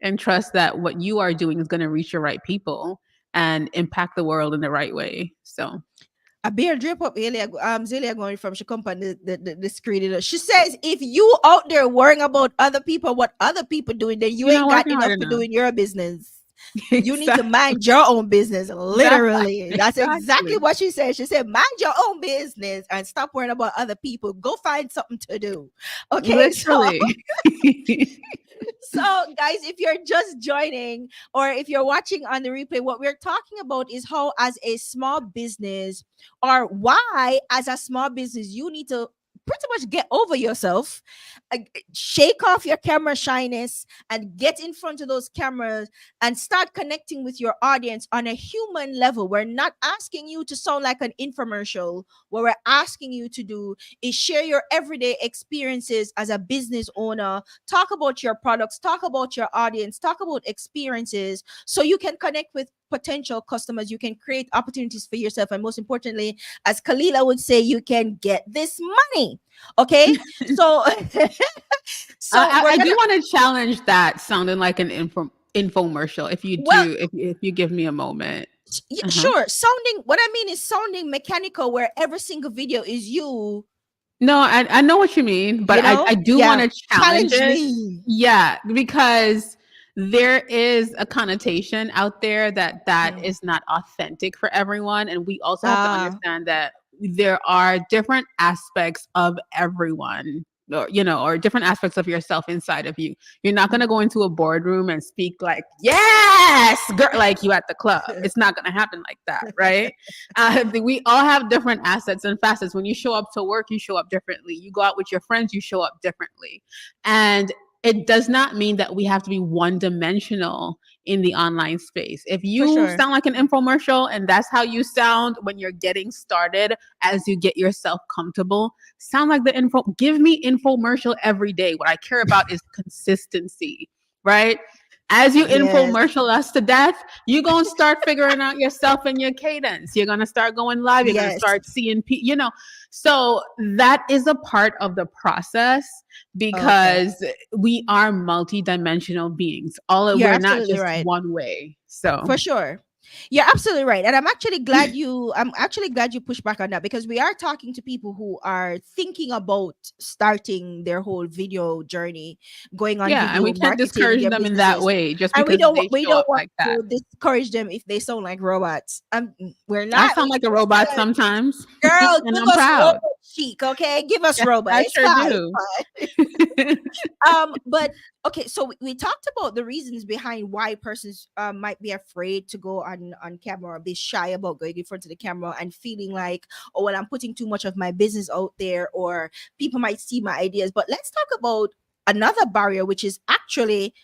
and trust that what you are doing is going to reach the right people and impact the world in the right way. So A beer drip up Xayli going from she company the screen. She says, if you out there worrying about other people, what other people doing, then you you're ain't not got working hard enough to do enough. in your business. You need to Exactly. mind your own business. Literally. That's exactly Exactly. what she said. She said, mind your own business and stop worrying about other people. Go find something to do. Okay. Literally. So guys, if you're just joining or if you're watching on the replay, what we're talking about is how as a small business, or why as a small business you need to pretty much get over yourself, shake off your camera shyness and get in front of those cameras and start connecting with your audience on a human level. We're not asking you to sound like an infomercial. What we're asking you to do is share your everyday experiences as a business owner, talk about your products, talk about your audience, talk about experiences, so you can connect with potential customers, you can create opportunities for yourself, and most importantly, as Kalila would say, you can get this money. Okay. So so we're I do gonna, want to challenge that sounding like an infomercial. If you well, do, if you give me a moment. Uh-huh. sure, sounding, what I mean is sounding mechanical, where every single video is you. No, I know what you mean, but I do want Yeah, to challenge challenge it. me. Yeah, because there is a connotation out there that that Hmm. is not authentic for everyone. And we also have to Ah. understand that there are different aspects of everyone. Or different aspects of yourself inside of you. You're not going to go into a boardroom and speak like, yes, girl, like you at the club. It's not going to happen like that, right? We all have different assets and facets. When you show up to work, you show up differently. You go out with your friends, you show up differently. And it does not mean that we have to be one dimensional in the online space. If For you sure. sound like an infomercial and that's how you sound when you're getting started, as you get yourself comfortable, sound like the info. Give me infomercial every day. What I care about is consistency, right? As you Yes. infomercial us to death, you're going to start figuring out yourself and your cadence. You're going to start going live. You're going to Yes. start seeing, so that is a part of the process Okay. because we are multidimensional beings. You're We're not absolutely just right. one way. So For sure. You're absolutely right. And I'm actually glad you pushed back on that, because we are talking to people who are thinking about starting their whole video journey, going on yeah, and we video can't marketing discourage their them in that businesses. way just And we because don't they we show don't up want like that. to discourage them if they sound like robots. We're I not sound like a robot sometimes, girl, and give I'm us proud. robot chic, okay? Give us Yeah, robot. I It's sure fine. It's do. fine. But okay, so we talked about the reasons behind why persons might be afraid to go on camera, or be shy about going in front of the camera, and feeling like, oh well, I'm putting too much of my business out there, or people might see my ideas. But let's talk about another barrier, which is actually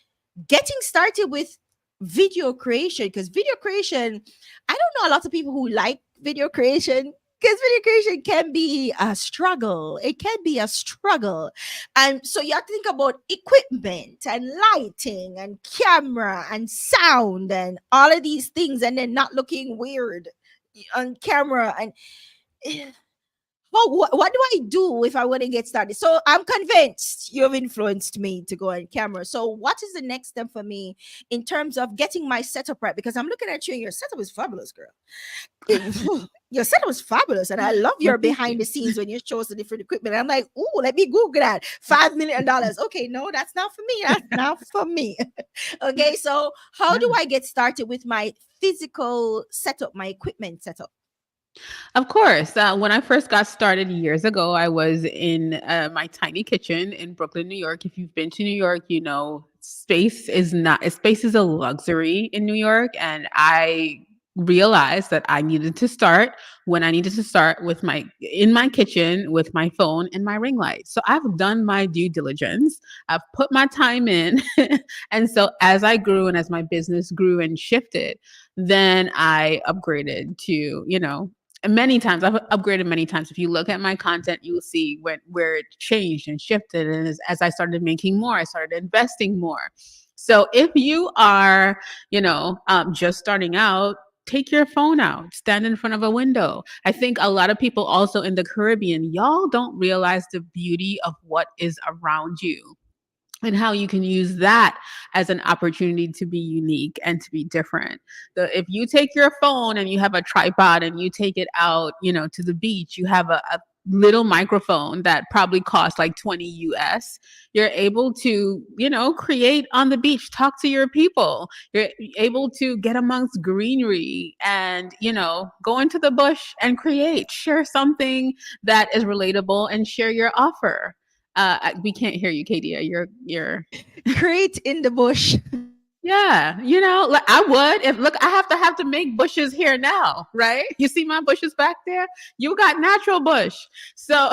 getting started with video creation. Because video creation, I don't know a lot of people who like video creation, because video creation can be a struggle. It can be a struggle. And so you have to think about equipment and lighting and camera and sound and all of these things, and then not looking weird on camera. And what do I do if I want to get started? So I'm convinced you've influenced me to go on camera. So what is the next step for me in terms of getting my setup right? Because I'm looking at you and your setup is fabulous, girl. Your setup was fabulous, and I love Well, your thank behind you. the scenes when you show us the different equipment. I'm like, ooh, let me Google that. $5 million. Okay, no, that's not for me. That's not for me. Okay, so how do Yeah. I get started with my physical setup, my equipment setup? Of course. When I first got started years ago, I was in my tiny kitchen in Brooklyn, New York. If you've been to New York, you know space is a luxury in New York, and I realized that I needed to start when I needed to start with my in my kitchen with my phone and my ring light. So I've done my due diligence. I've put my time in, and so as I grew and as my business grew and shifted, then I upgraded to many times. I've upgraded many times. If you look at my content, you will see where it changed and shifted. And as I started making more, I started investing more. So if you are, just starting out, take your phone out, stand in front of a window. I think a lot of people also in the Caribbean, y'all don't realize the beauty of what is around you and how you can use that as an opportunity to be unique and to be different. If you take your phone and you have a tripod and you take it out, to the beach, you have a little microphone that probably costs like 20 US. You're able to, create on the beach, talk to your people. You're able to get amongst greenery and, go into the bush and create, share something that is relatable and share your offer. We can't hear you, Katia. You're Create in the bush. yeah, like I would if look, I have to make bushes here now, right? You see my bushes back there? You got natural bush. So,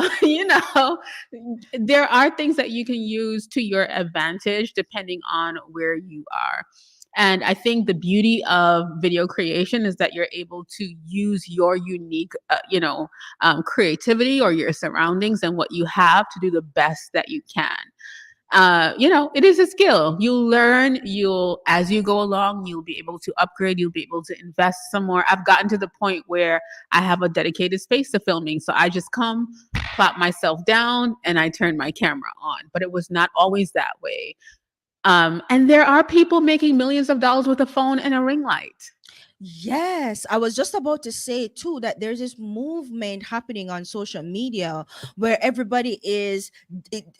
there are things that you can use to your advantage depending on where you are. And I think the beauty of video creation is that you're able to use your unique, creativity or your surroundings and what you have to do the best that you can. It is a skill. You'll learn, as you go along, you'll be able to upgrade, you'll be able to invest some more. I've gotten to the point where I have a dedicated space to filming. So I just come, plop myself down, and I turn my camera on. But it was not always that way. And there are people making millions of dollars with a phone and a ring light. Yes, I was just about to say too that there's this movement happening on social media where everybody is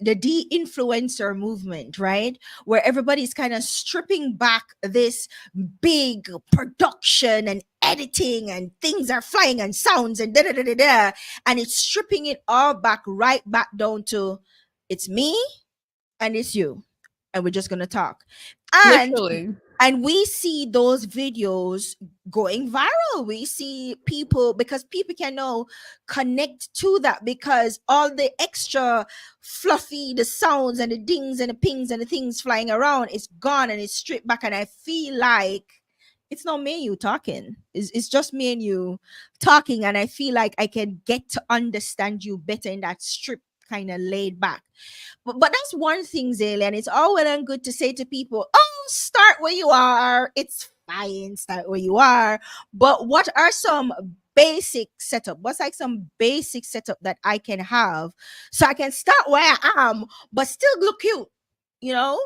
the de-influencer movement, right? Where everybody's kind of stripping back this big production and editing, and things are flying and sounds and da da da da da, and it's stripping it all back, right back down to it's me and it's you, and we're just gonna talk. and Literally. and we see those videos going viral. We see people, because people can now connect to that, because all the extra fluffy, the sounds and the dings and the pings and the things flying around is gone and it's stripped back. And I feel like it's not me and you talking, it's just me and you talking, and I feel like I can get to understand you better in that strip, kind of laid back. But that's one thing, Zayli, and it's all well and good to say to people, oh, start where you are. It's fine, start where you are. But what are some basic setup? What's like some basic setup that I can have so I can start where I am, but still look cute, you know?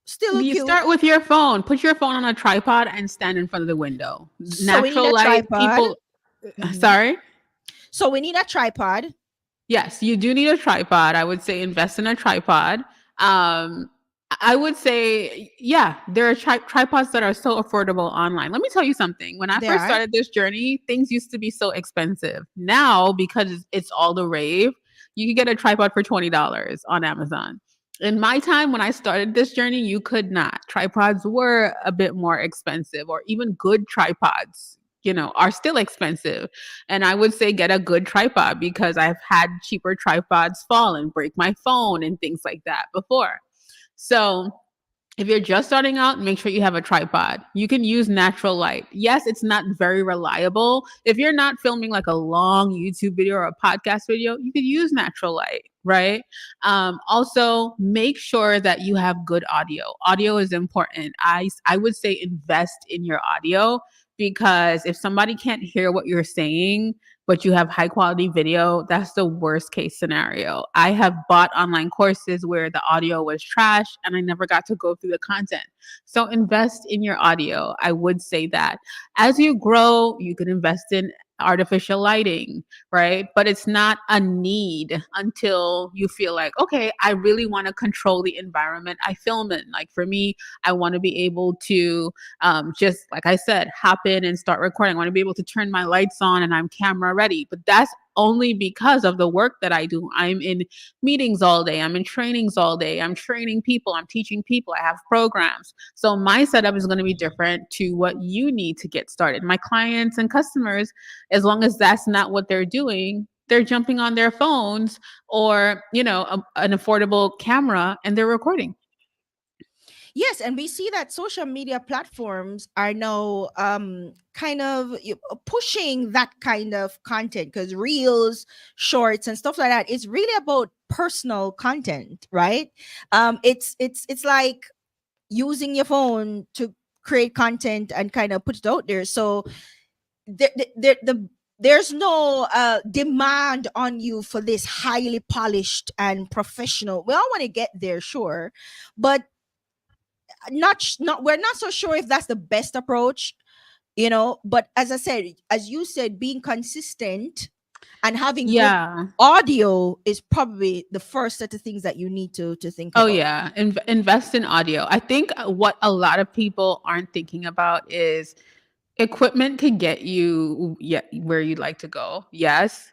Still look You cute. start with your phone. Put your phone on a tripod and stand in front of the window. So we need Natural a light, tripod. people. Mhm. Sorry? So we need a tripod. Yes, you do need a tripod. I would say invest in a tripod. I would say, yeah, there are tripods that are so affordable online. Let me tell you something. When I There first are. started this journey, things used to be so expensive. Now, because it's all the rave, you can get a tripod for $20 on Amazon. In my time, when I started this journey, you could not. Tripods were a bit more expensive, or even good tripods, are still expensive. And I would say get a good tripod, because I've had cheaper tripods fall and break my phone and things like that before. So if you're just starting out, make sure you have a tripod. You can use natural light. Yes, it's not very reliable. If you're not filming like a long YouTube video or a podcast video, you could use natural light, right? Also, make sure that you have good audio. Audio is important. I would say invest in your audio, because if somebody can't hear what you're saying, but you have high quality video, that's the worst case scenario. I have bought online courses where the audio was trash and I never got to go through the content. So invest in your audio. I would say that. As you grow, you can invest in artificial lighting, right? But it's not a need until you feel like, okay, I really want to control the environment I film in. Like for me, I want to be able to just like I said, hop in and start recording. I want to be able to turn my lights on and I'm camera ready. But that's only because of the work that I do. I'm in meetings all day. I'm in trainings all day. I'm training people. I'm teaching people. I have programs. So my setup is going to be different to what you need to get started. My clients and customers, as long as that's not what they're doing, they're jumping on their phones or, an affordable camera and they're recording. Yes, and we see that social media platforms are now kind of pushing that kind of content, because reels, shorts and stuff like that, it's really about personal content, right? It's like using your phone to create content and kind of put it out there. So there's no demand on you for this highly polished and professional. We all want to get there, sure, but not we're not so sure if that's the best approach, but as I said, as you said, being consistent and having good Yeah. audio is probably the first set of things that you need to think Oh about. yeah, invest in audio. I think what a lot of people aren't thinking about is equipment can get you where you'd like to go. Yes.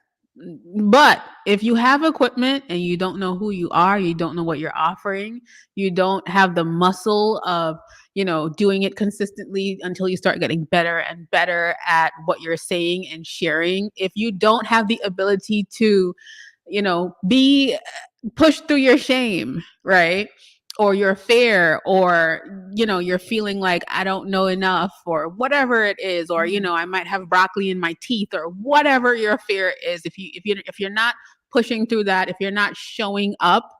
But if you have equipment and you don't know who you are, you don't know what you're offering, you don't have the muscle of, doing it consistently until you start getting better and better at what you're saying and sharing. If you don't have the ability to, be push through your shame, right? Or your fear, or you're feeling like I don't know enough, or whatever it is, or Mhm. I might have broccoli in my teeth, or whatever your fear is. If you're not pushing through that, if you're not showing up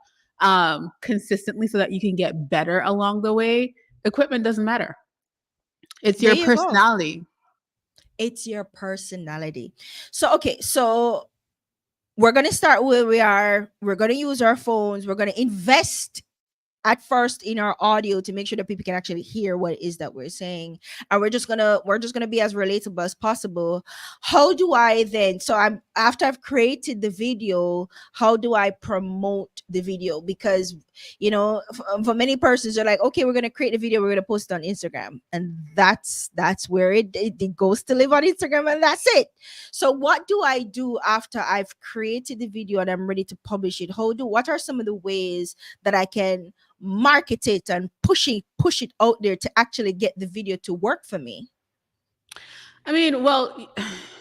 consistently so that you can get better along the way, equipment doesn't matter. It's There your you go. personality. It's your personality. So okay, so we're going to start where we are. We're going to use our phones. We're going to invest at first in our audio to make sure that people can actually hear what it is that we're saying, and we're just gonna be as relatable as possible. How do I then, so I'm after I've created the video, how do I promote the video? Because for many persons, they're like, okay, we're gonna create a video, we're gonna post it on Instagram, and that's where it goes to live on Instagram, and that's it. So what do I do after I've created the video and I'm ready to publish it? What are some of the ways that I can market it and push it out there to actually get the video to work for me? I mean, well,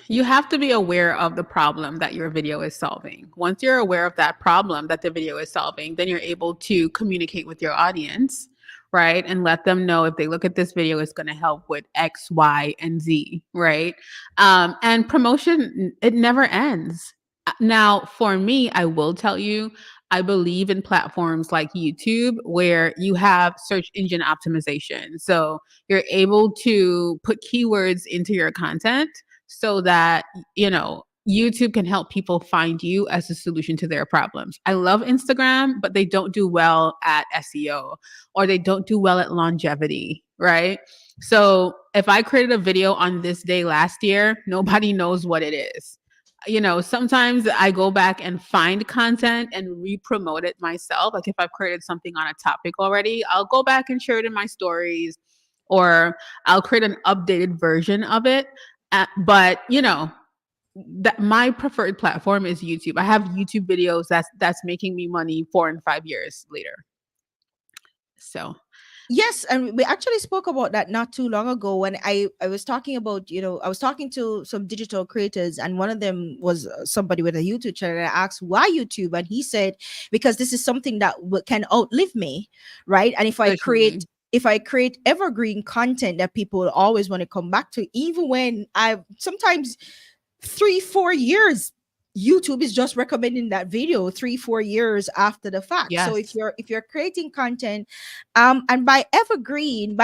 you have to be aware of the problem that your video is solving. Once you're aware of that problem that the video is solving, then you're able to communicate with your audience, right? And let them know if they look at this video, it's going to help with X, Y, and Z, right? And promotion, it never ends. Now, for me, I will tell you, I believe in platforms like YouTube where you have search engine optimization. So you're able to put keywords into your content so that, YouTube can help people find you as a solution to their problems. I love Instagram, but they don't do well at SEO or they don't do well at longevity, right? So if I created a video on this day last year, nobody knows what it is. Sometimes I go back and find content and re-promote it myself. Like if I've created something on a topic already, I'll go back and share it in my stories, or I'll create an updated version of it. But that my preferred platform is YouTube. I have YouTube videos that's making me money 4 and 5 years later. So Yes, and we actually spoke about that not too long ago when I was talking about, I was talking to some digital creators, and one of them was somebody with a YouTube channel. And I asked why YouTube, and he said because this is something that can outlive me, right? And literally, if I create evergreen content that people will always want to come back to, even when I sometimes 3-4 years YouTube is just recommending that video 3-4 years after the fact. So yes. if you're creating content, and by evergreen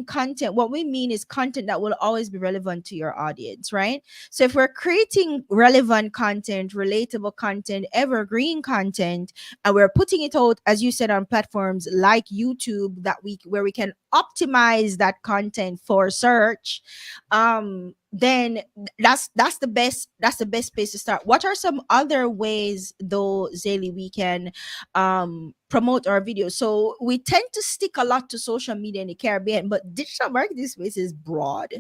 content, what we mean is content that will always be relevant to your audience, right? So if we're creating relevant content, relatable content, evergreen content, and we're putting it out, as you said, on platforms like YouTube, where we can optimize that content for search, then that's the best place to start. What are some other ways though, Xayli, we can promote our videos? So we tend to stick a lot to social media in the Caribbean, but digital marketing space is broad.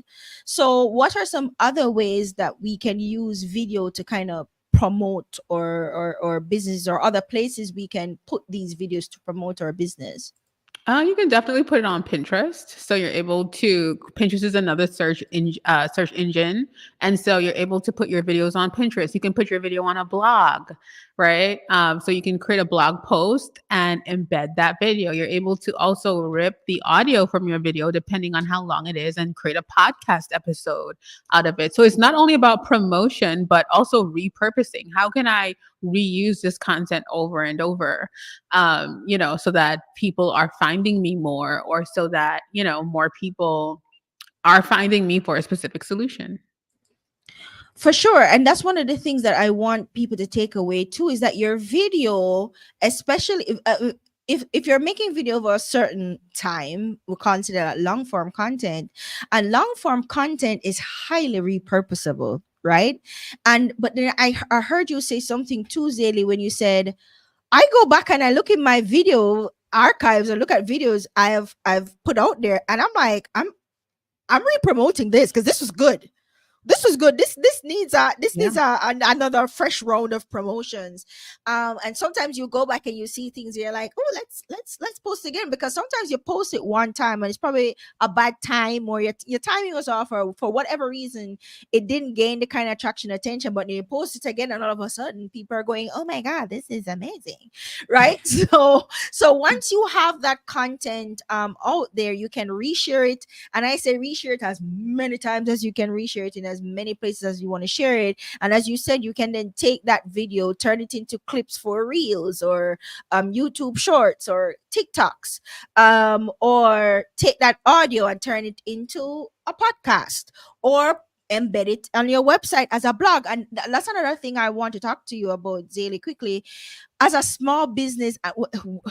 So what are some other ways that we can use video to kind of promote or business, or other places we can put these videos to promote our business? You can definitely put it on Pinterest. So you're able to Pinterest is another search engine, and so you're able to put your videos on Pinterest. You can put your video on a blog, right? So you can create a blog post and embed that video. You're able to also rip the audio from your video, depending on how long it is, and create a podcast episode out of it. So it's not only about promotion, but also repurposing. How can I reuse this content over and over? So that people are finding me more, or so that, more people are finding me for a specific solution. For sure. And that's one of the things that I want people to take away too, is that your video, especially if you're making video over a certain time, we consider that long form content, and long form content is highly repurposable, right? And but then I heard you say something too, Xayli, when you said, I go back and I look in my video archives and look at videos I've put out there, and I'm like, I'm re-promoting this because this was good. This needs Yeah. another fresh round of promotions. And sometimes you go back and you see things, you're like, oh, let's post again, because sometimes you post it one time and it's probably a bad time, or your timing was off, or for whatever reason it didn't gain the kind of traction, attention, but then you post it again and all of a sudden people are going, oh my god, this is amazing, right? So once you have that content out there, you can reshare it. And I say reshare it as many times as you can reshare it in as many places as you want to share it. And as you said, you can then take that video, turn it into clips for reels, or YouTube shorts, or TikToks, or take that audio and turn it into a podcast, or embed it on your website as a blog. And that's another thing I want to talk to you about, Xayli, quickly. As a small business,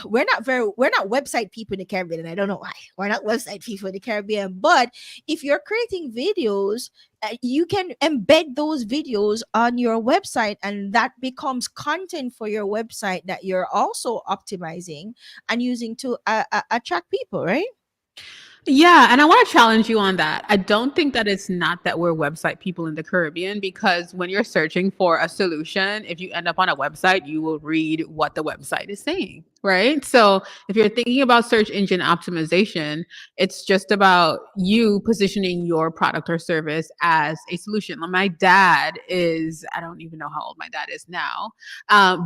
we're not website people in the Caribbean, and I don't know why we're not website people in the Caribbean. But if you're creating videos, you can embed those videos on your website, and that becomes content for your website that you're also optimizing and using to attract people, right? Yeah, and I want to challenge you on that. I don't think that it's not that we're website people in the Caribbean, because when you're searching for a solution, if you end up on a website, you will read what the website is saying, right? So if you're thinking about search engine optimization, it's just about you positioning your product or service as a solution. Like my dad is, I don't even know how old my dad is now,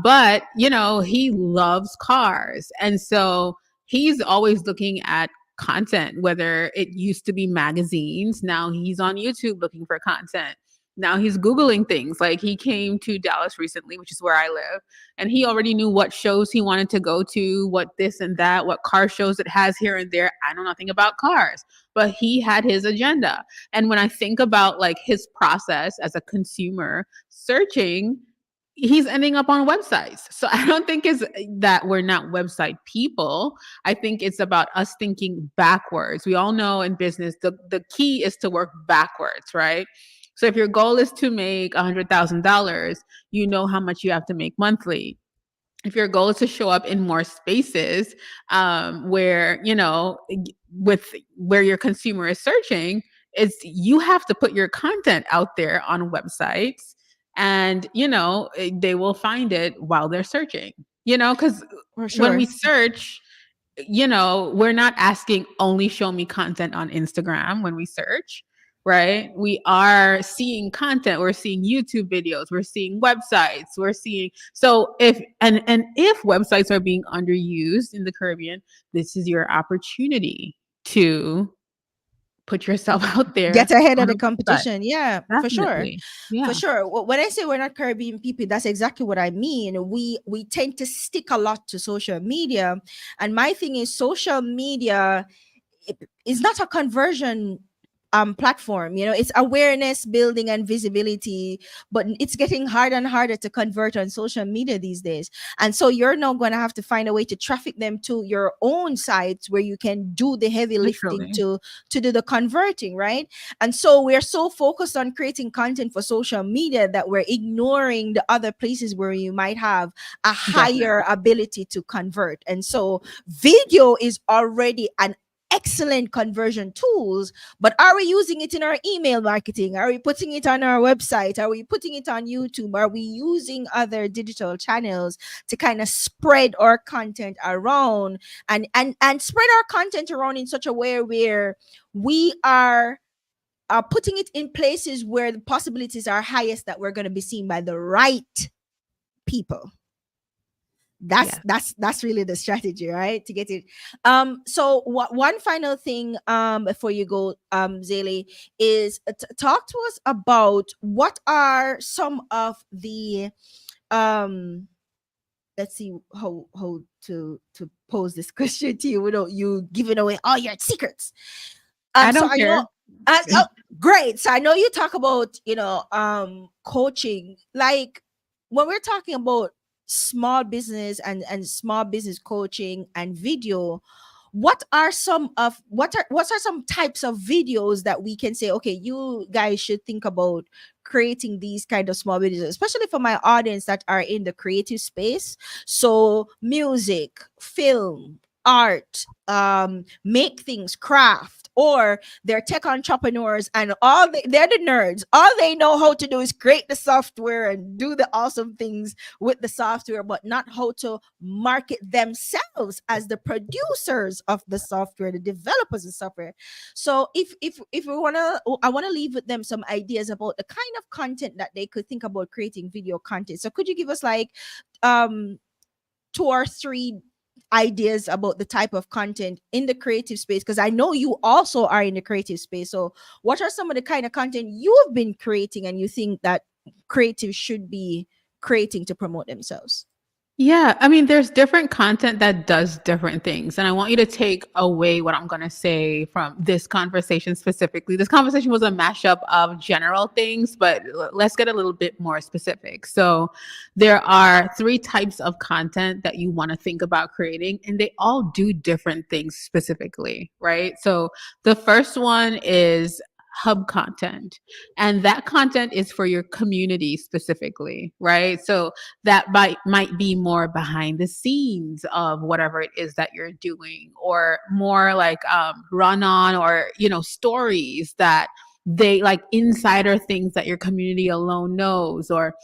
but he loves cars. And so he's always looking at content, whether it used to be magazines. Now he's on YouTube looking for content. Now he's Googling things. Like he came to Dallas recently, which is where I live, and he already knew what shows he wanted to go to, what this and that, what car shows it has here and there. I know nothing about cars, but he had his agenda. And when I think about like his process as a consumer searching, he's ending up on websites. So I don't think it's that we're not website people. I think it's about us thinking backwards. We all know in business, the key is to work backwards, right? So if your goal is to make $100,000, you know how much you have to make monthly. If your goal is to show up in more spaces, where with where your consumer is searching, it's you have to put your content out there on websites, and they will find it while they're searching, because For when sure. we search, we're not asking only show me content on Instagram when we search, right? We are seeing content, we're seeing YouTube videos, we're seeing websites, we're seeing, so if websites are being underused in the Caribbean, this is your opportunity to put yourself out Get there ahead of on the a website. competition. Yeah, for sure. Definitely. For Yeah. sure. When I say we're not Caribbean people, that's exactly what I mean. We tend to stick a lot to social media. And my thing is social media is not a conversion platform. It's awareness building and visibility, but it's getting harder and harder to convert on social media these days. And so you're now going to have to find a way to traffic them to your own sites where you can do the heavy lifting Literally. to do the converting, right? And so we're so focused on creating content for social media that we're ignoring the other places where you might have a higher Definitely. ability to convert. And so video is already an excellent conversion tools, but are we using it in our email marketing? Are we putting it on our website? Are we putting it on YouTube? Are we using other digital channels to kind of spread our content around and spread our content around in such a way where we are putting it in places where the possibilities are highest that we're going to be seen by the right people? that's Yes. that's that's really the strategy, right, to get it. So one final thing before you go, Zayli, is talk to us about what are some of the um let's see how to pose this question to you without you giving away all your secrets. I So don't I know, care. oh, great. So I know you talk about, coaching. Like when we're talking about small business and small business coaching and video, what are some types of videos that we can say, okay, you guys should think about creating these kind of small videos, especially for my audience that are in the creative space. So music, film, art, make things, craft, or they're tech entrepreneurs and they're the nerds. All they know how to do is create the software and do the awesome things with the software, but not how to market themselves as the producers of the software, the developers of software. So if we wanna, I wanna leave with them some ideas about the kind of content that they could think about creating video content. So could you give us like um two or three ideas about the type of content in the creative space, because I know you also are in the creative space. So what are some of the kind of content you've been creating and you think that creatives should be creating to promote themselves? Yeah, I mean, there's different content that does different things. And I want you to take away what I'm going to say from this conversation specifically. This conversation was a mashup of general things, but let's get a little bit more specific. So, there are three types of content that you want to think about creating, and they all do different things specifically, right? So, the first one is hub content. And that content is for your community specifically, right? So that might be more behind the scenes of whatever it is that you're doing, or more like run on, or stories that they like, insider things that your community alone knows. Or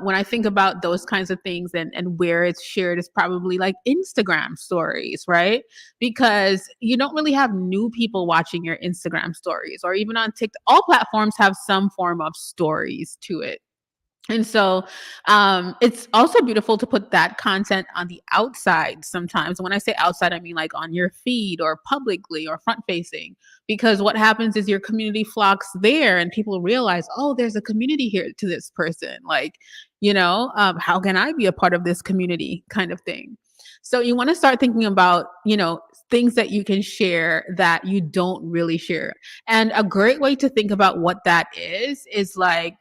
when I think about those kinds of things, and where it's shared is probably like Instagram stories, right? Because you don't really have new people watching your Instagram stories, or even on TikTok. All platforms have some form of stories to it. And so it's also beautiful to put that content on the outside sometimes. When I say outside, I mean like on your feed, or publicly, or front facing, because what happens is your community flocks there, and people realize, oh, there's a community here to this person. Like, how can I be a part of this community, kind of thing. So you want to start thinking about, things that you can share that you don't really share. And a great way to think about what that is like,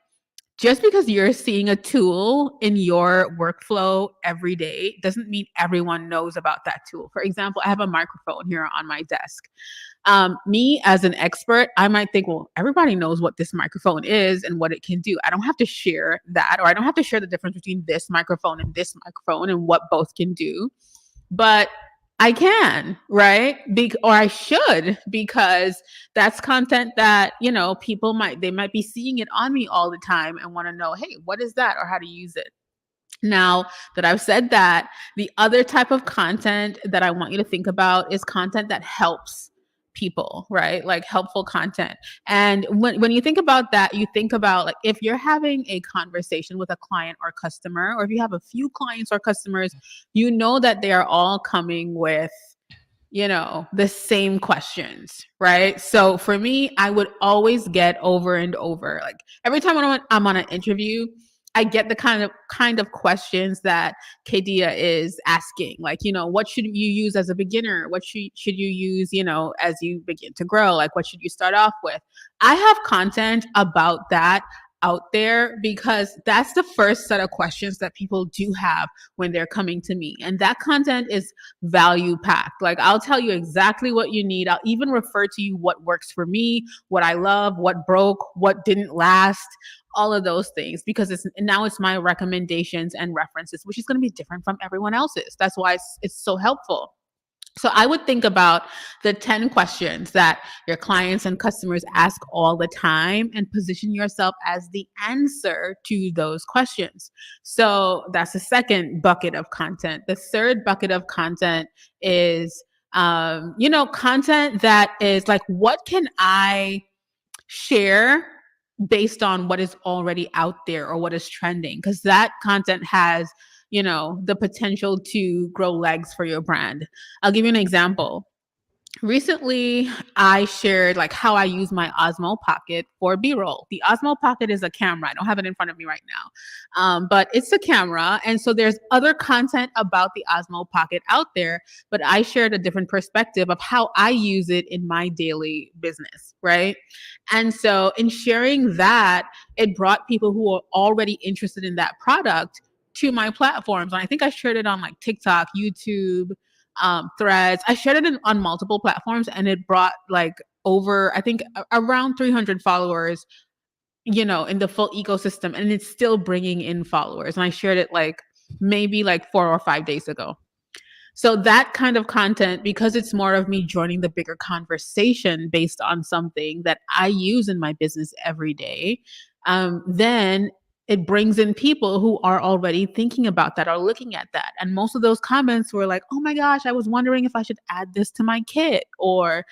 just because you're seeing a tool in your workflow every day doesn't mean everyone knows about that tool. For example, I have a microphone here on my desk. Me as an expert, I might think, well, everybody knows what this microphone is and what it can do. I don't have to share that, or I don't have to share the difference between this microphone and what both can do. But I can, right? Or I should, because that's content that, people might be seeing it on me all the time and want to know, hey, what is that, or how to use it. Now that I've said that, the other type of content that I want you to think about is content that helps people, right? Like helpful content. And when you think about that, you think about, like, if you're having a conversation with a client or customer, or if you have a few clients or customers, you know that they are all coming with the same questions, right? So for me, I would always get over and over, like every time I'm on an interview, I get the kind of questions that Kadia is asking, like, what should you use as a beginner? What should you use, as you begin to grow? Like, what should you start off with? I have content about that out there, because that's the first set of questions that people do have when they're coming to me. And that content is value packed. Like, I'll tell you exactly what you need. I'll even refer to you what works for me, what I love, what broke, what didn't last, all of those things, because it's my recommendations and references, which is going to be different from everyone else's. That's why it's so helpful. So I would think about the 10 questions that your clients and customers ask all the time, and position yourself as the answer to those questions. So that's the second bucket of content. The third bucket of content is, content that is like, what can I share based on what is already out there or what is trending? Because that content has the potential to grow legs for your brand. I'll give you an example. Recently, I shared like how I use my Osmo Pocket for B-roll. The Osmo Pocket is a camera. I don't have it in front of me right now, but it's a camera. And so there's other content about the Osmo Pocket out there, but I shared a different perspective of how I use it in my daily business, right? And so in sharing that, it brought people who are already interested in that product to my platforms. And I think I shared it on like TikTok, YouTube, Threads. I shared it on multiple platforms, and it brought like over, I think, around 300 followers, in the full ecosystem, and it's still bringing in followers. And I shared it like maybe like 4 or 5 days ago. So that kind of content, because it's more of me joining the bigger conversation based on something that I use in my business every day, then it brings in people who are already thinking about that or looking at that. And most of those comments were like, oh my gosh, I was wondering if I should add this to my kit, or,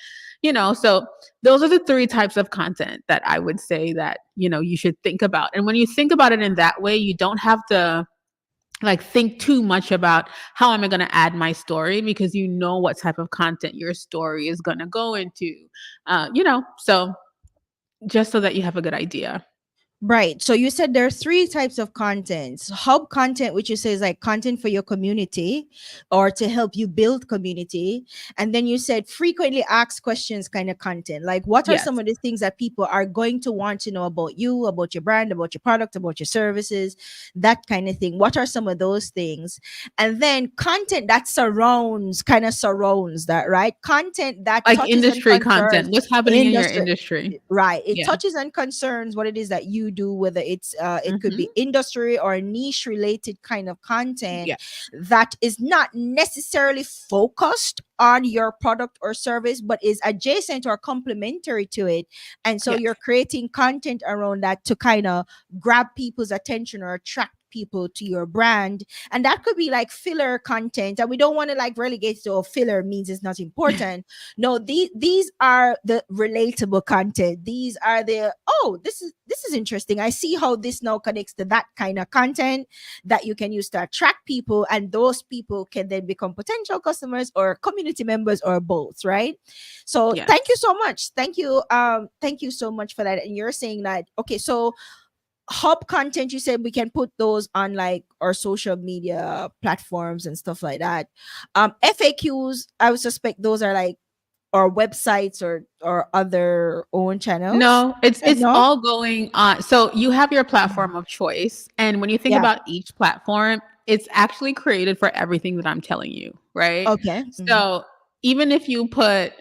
so those are the three types of content that I would say that, you should think about. And when you think about it in that way, you don't have to like think too much about how am I going to add my story, because you know what type of content your story is going to go into, so just so that you have a good idea. Right. So you said there are three types of contents. Hub content, which you say is like content for your community or to help you build community. And then you said frequently asked questions kind of content. Like what are some Yes. of the things that people are going to want to know about you, about your brand, about your product, about your services, that kind of thing. What are some of those things? And then content that surrounds that, right? Content that Like touches and industry concerns content. What's happening in your industry. industry? Right, it Yeah. touches and concerns what it is that you do, whether it's it could be Hmm. industry or niche related kind of content Yeah. that is not necessarily focused on your product or service but is adjacent or complementary to it, and so Yes. you're creating content around that to kind of grab people's attention or attract people to your brand. And that could be like filler content, and we don't want to like relegate to, oh, filler means it's not important. No, these are the relatable content. These are the, oh, this is interesting. I see how this now connects to that kind of content that you can use to attract people, and those people can then become potential customers or community members or both, right? So thank Yes. you so much. Thank you so much for that. And you're saying that, okay, so hub content, you said we can put those on like our social media platforms and stuff like that. FAQs, I would suspect those are like or websites or other own channels. No, it's No. all going on. So you have your platform of choice, and when you think Yeah. about each platform, it's actually created for everything that I'm telling you, right? Okay. So even if you put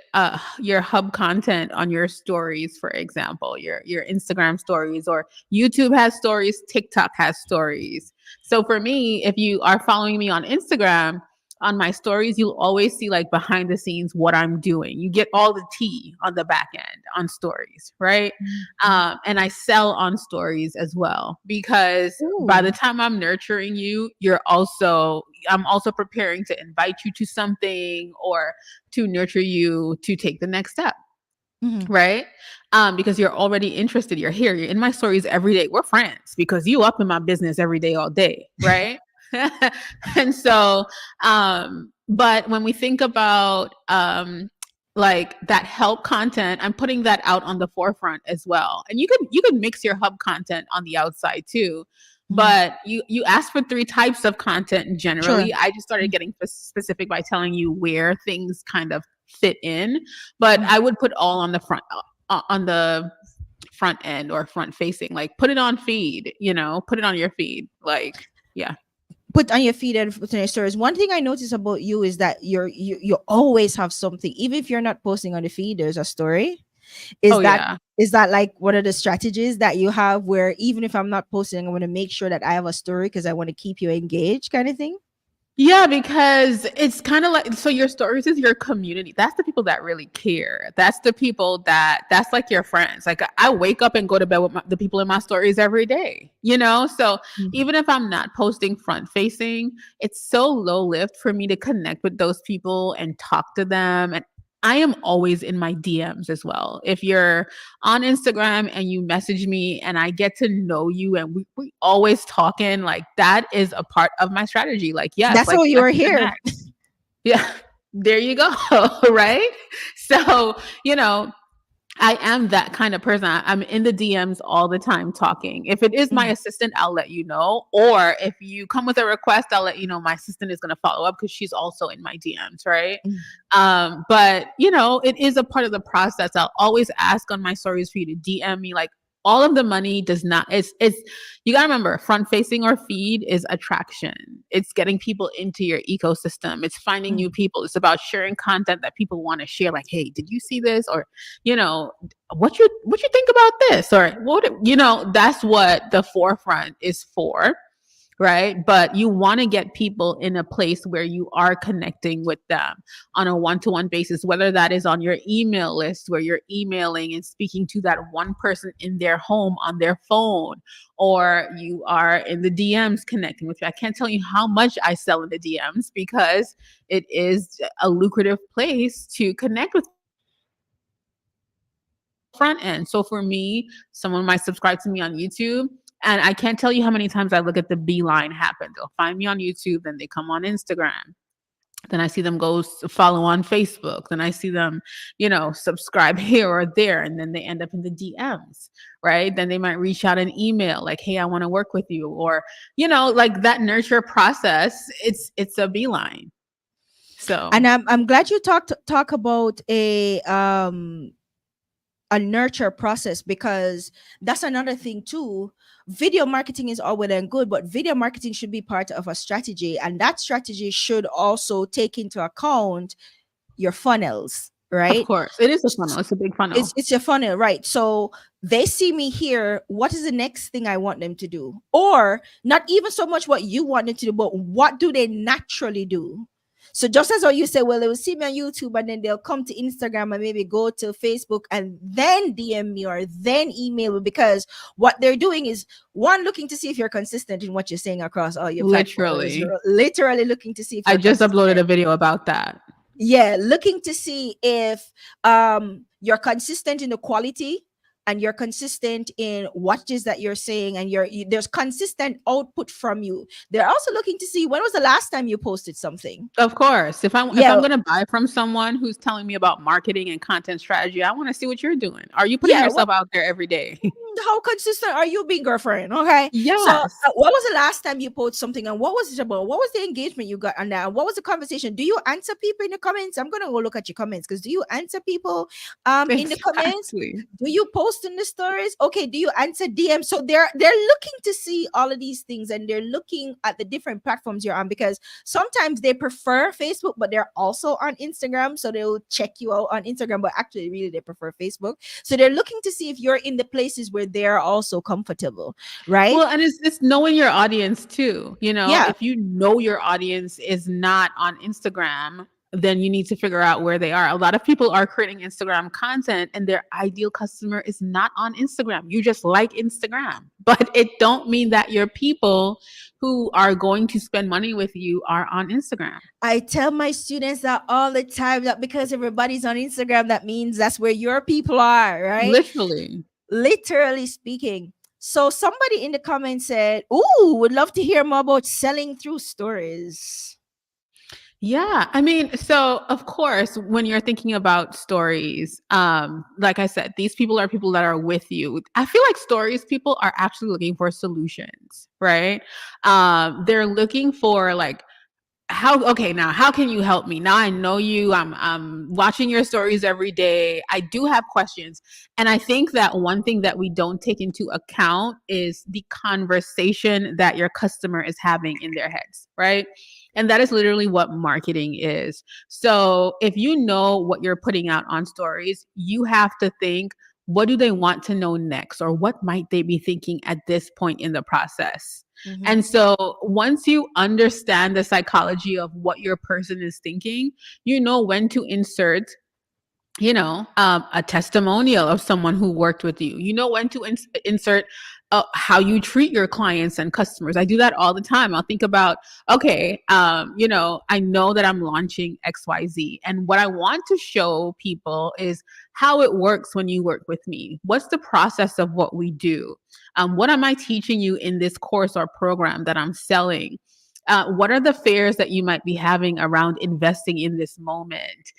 your hub content on your stories, for example, your Instagram stories, or YouTube has stories, TikTok has stories. So for me, if you are following me on Instagram, on my stories, you'll always see like behind the scenes what I'm doing. You get all the tea on the back end on stories, right? Mhm. And I sell on stories as well, because by the Ooh. time I'm nurturing you, I'm also preparing to invite you to something or to nurture you to take the next step, Mhm. right? Because you're already interested. You're here. You're in my stories every day. We're friends because you up in my business every day, all day, right? And so, but when we think about like that help content, I'm putting that out on the forefront as well. And you could mix your hub content on the outside too. Mhm. But you asked for three types of content Sure. generally. I just started Mhm. getting specific by telling you where things kind of fit in, but Mhm. I would put all on the front end or front facing. Like put it on feed, put it on your feed. Like, yeah. Put on your feed and put on your stories. One thing I notice about you is that you always have something, even if you're not posting on the feed. There's a story. Is Oh that yeah. is that like one of the strategies that you have, where even if I'm not posting, I want to make sure that I have a story because I want to keep you engaged, kind of thing? Yeah, because it's kind of like, so your stories is your community. That's the people that really care. That's the people that's like your friends. Like I wake up and go to bed with the people in my stories every day, So Mhm. even if I'm not posting front facing, it's so low lift for me to connect with those people and talk to them. And I am always in my DMs as well. If you're on Instagram and you message me and I get to know you and we always talking, like that is a part of my strategy. Like, yes, That's like how you let's are here. connect. Yeah. There you go. Right. So, I am that kind of person. I'm in the DMs all the time talking. If it is my Mhm. assistant, I'll let you know. Or if you come with a request, I'll let you know my assistant is going to follow up because she's also in my DMs, right? Mhm. But it is a part of the process. I'll always ask on my stories for you to DM me. Like all of the money does not. It's you got to remember, front facing or feed is attraction. It's getting people into your ecosystem. It's finding new Mhm. people. It's about sharing content that people want to share. Like, hey, did you see this? Or what you think about this? Or that's what the forefront is for, right? But you want to get people in a place where you are connecting with them on a one-to-one basis, whether that is on your email list where you're emailing and speaking to that one person in their home on their phone, or you are in the DMs connecting with you. I can't tell you how much I sell in the DMs because it is a lucrative place to connect with front end. So for me, someone might subscribe to me on YouTube, and I can't tell you how many times I look at the beeline happen. They'll find me on YouTube, then they come on Instagram. Then I see them go follow on Facebook. Then I see them, subscribe here or there. And then they end up in the DMs, right? Then they might reach out an email like, hey, I want to work with you. Or, like that nurture process, it's a beeline. So, And I'm glad you talk about a nurture process, because that's another thing too. Video marketing is all well and good, but video marketing should be part of a strategy, and that strategy should also take into account your funnels, of right? course, it is a funnel. It's a big funnel. It's your funnel, right? So they see me here, what is the next thing I want them to do? Or not even so much what you want them to do, but what do they naturally do? So just as how you say, well, they will see me on YouTube and then they'll come to Instagram and maybe go to Facebook and then DM me or then email me, because what they're doing is, one, looking to see if you're consistent in what you're saying across all your platforms. Literally. Literally looking to see if I you're just consistent. uploaded a video about that. Yeah, looking to see if you're consistent in the quality, and you're consistent in what it is that you're saying, and there's consistent output from you. They're also looking to see, when was the last time you posted something. Of course. If I'm Yeah, going to buy from someone who's telling me about marketing and content strategy, I want to see what you're doing. Are you putting yeah. yourself out there every day? How consistent are you being, girlfriend? Okay. So Yes. what was the last time you posted something, and what was it about? What was the engagement you got on that? What was the conversation? Do you answer people in the comments? I'm gonna go look at your comments, because do you answer people in the comments? Exactly. Do you post in the stories? Okay, do you answer DM? So they're looking to see all of these things, and they're looking at the different platforms you're on, because sometimes they prefer Facebook, but they're also on Instagram, so they'll check you out on Instagram, but actually really they prefer Facebook. So they're looking to see if you're in the places where they're also comfortable, right? Well, and it's knowing your audience too. Yeah. If you know your audience is not on Instagram, then you need to figure out where they are. A lot of people are creating Instagram content and their ideal customer is not on Instagram. You just like Instagram, but it don't mean that your people who are going to spend money with you are on Instagram. I tell my students that all the time, that because everybody's on Instagram, that means that's where your people are, right? Literally speaking. So somebody in the comments said, "Ooh, would love to hear more about selling through stories." Yeah. I mean, so of course, when you're thinking about stories, like I said, these people are people that are with you. I feel like stories people are actually looking for solutions, right? They're looking for like, now how can you help me? Now I know you, I'm watching your stories every day. I do have questions. And I think that one thing that we don't take into account is the conversation that your customer is having in their heads, right? And that is literally what marketing is. So if you know what you're putting out on stories, you have to think, what do they want to know next? Or what might they be thinking at this point in the process? Mhm. And so once you understand the psychology of what your person is thinking, you know when to insert a testimonial of someone who worked with you. You know when to insert how you treat your clients and customers. I do that all the time. I'll think about, okay, I know that I'm launching XYZ, and what I want to show people is how it works when you work with me. What's the process of what we do? What am I teaching you in this course or program that I'm selling? What are the fears that you might be having around investing in this moment?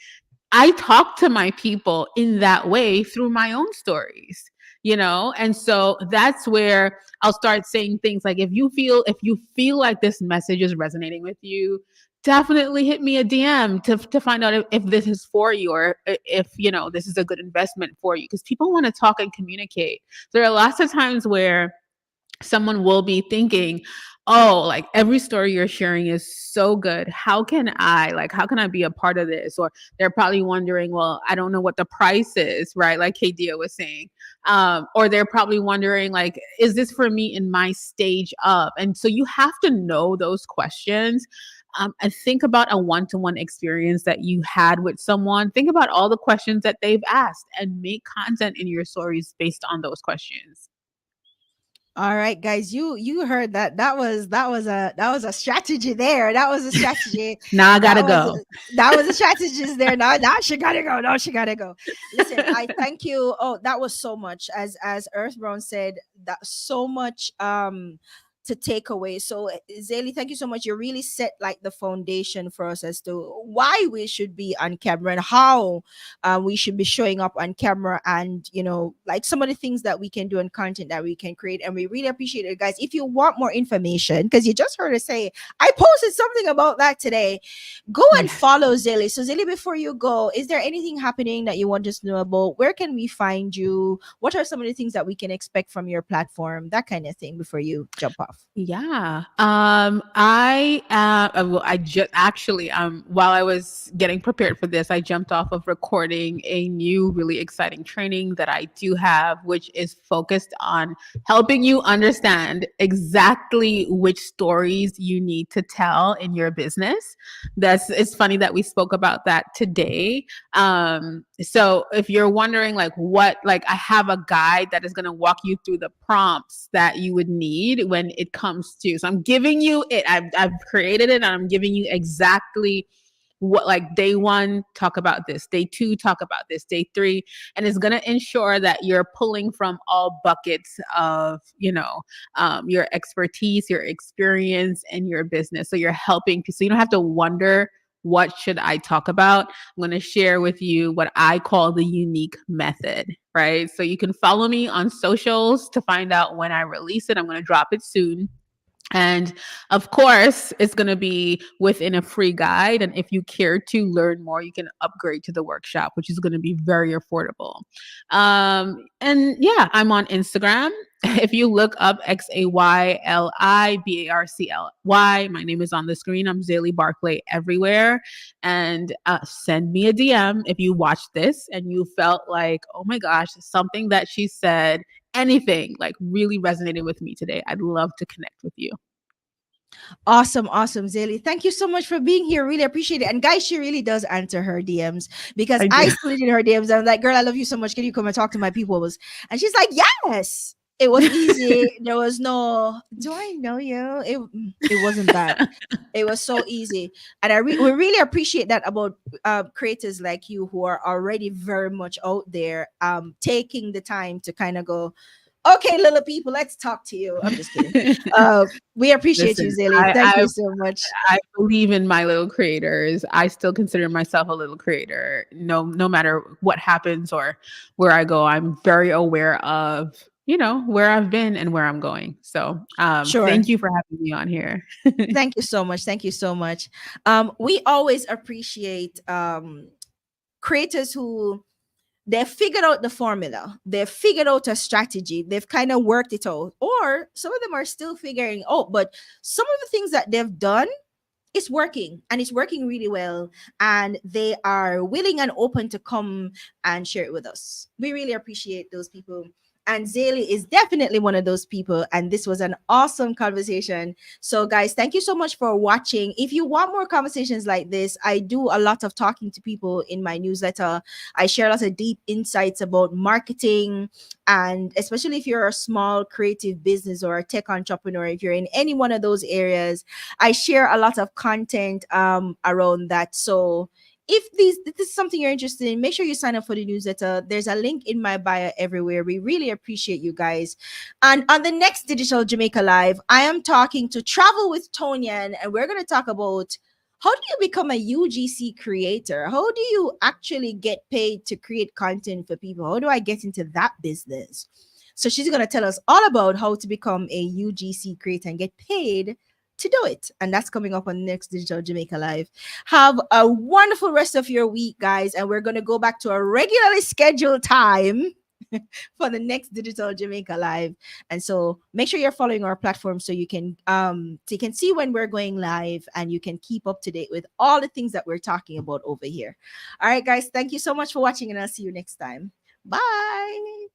I talk to my people in that way through my own stories, and so that's where I'll start saying things like, if you feel like this message is resonating with you, definitely hit me a DM to find out if this is for you, or if this is a good investment for you, because people want to talk and communicate. There are lots of times where someone will be thinking, oh, like every story you're sharing is so good. How can I be a part of this? Or they're probably wondering, well, I don't know what the price is, right? Like Kadia was saying. Or they're probably wondering, like, is this for me in my stage up? And so you have to know those questions. And think about a one-to-one experience that you had with someone. Think about all the questions that they've asked and make content in your stories based on those questions. All right, guys, you heard that. That was a strategy there. That was a strategy. Now I gotta that was go. that was a strategist there. Now she gotta go. Now she gotta go. Listen, I thank you. Oh, that was so much. As Earth Brown said, that so much to take away. So Xayli, thank you so much. You really set like the foundation for us as to why we should be on camera and how we should be showing up on camera, and like some of the things that we can do and content that we can create. And we really appreciate it, guys. If you want more information, because you just heard us say I posted something about that today, go and Yes. follow Xayli. So Xayli, before you go, is there anything happening that you want us to know about? Where can we find you? What are some of the things that we can expect from your platform? That kind of thing before you jump off. Yeah. Well, I just actually, while I was getting prepared for this, I jumped off of recording a new, really exciting training that I do have, which is focused on helping you understand exactly which stories you need to tell in your business. It's funny that we spoke about that today. So if you're wondering like I have a guide that is going to walk you through the prompts that you would need when it comes to, so I'm giving you it. I've created it and I'm giving you exactly what, like, day one, talk about this, day two, talk about this, day three, and it's going to ensure that you're pulling from all buckets of, your expertise, your experience, and your business. So you're helping, so you don't have to wonder, what should I talk about? I'm going to share with you what I call the unique method, right? So you can follow me on socials to find out when I release it. I'm going to drop it soon. And of course, it's going to be within a free guide. And if you care to learn more, you can upgrade to the workshop, which is going to be very affordable. And yeah, I'm on Instagram. If you look up XayliBarclay, my name is on the screen. I'm Xayli Barclay everywhere. And send me a DM if you watched this and you felt like, oh my gosh, something that she said, anything like really resonated with me today. I'd love to connect with you. Awesome, awesome, Xayli. Thank you so much for being here. Really appreciate it. And guys, she really does answer her DMs, because I I do. slid in her DMs. I'm like, girl, I love you so much. Can you come and talk to my people? And she's like, yes. It was easy. There was no, do I know you? It wasn't that. It was so easy. And we really appreciate that about creators like you who are already very much out there, taking the time to kind of go, okay, little people, let's talk to you. I'm just kidding. We appreciate you, Listen, Xayli. Thank you so much. I believe in my little creators. I still consider myself a little creator. No matter what happens or where I go, I'm very aware of, where I've been and where I'm going. So Sure. thank you for having me on here. Thank you so much. Thank you so much. We always appreciate creators who they've figured out the formula, they've figured out a strategy, they've kind of worked it out, or some of them are still figuring out, but some of the things that they've done, it's working, and it's working really well, and they are willing and open to come and share it with us. We really appreciate those people, and Xayli is definitely one of those people, and this was an awesome conversation. So guys, thank you so much for watching. If you want more conversations like this, I do a lot of talking to people in my newsletter. I share lots of deep insights about marketing, and especially if you're a small creative business or a tech entrepreneur, if you're in any one of those areas, I share a lot of content around that. So if this is something you're interested in, make sure you sign up for the newsletter. There's a link in my bio everywhere. We really appreciate you guys. And on the next Digital Jamaica Live, I am talking to Travel with Tonyan, and we're going to talk about how do you become a UGC creator? How do you actually get paid to create content for people? How do I get into that business? So she's going to tell us all about how to become a UGC creator and get paid to do it. And that's coming up on next Digital Jamaica Live. Have a wonderful rest of your week, guys. And we're going to go back to a regularly scheduled time for the next Digital Jamaica Live. And so make sure you're following our platform so you can see when we're going live, and you can keep up to date with all the things that we're talking about over here. All right, guys, thank you so much for watching, and I'll see you next time. Bye.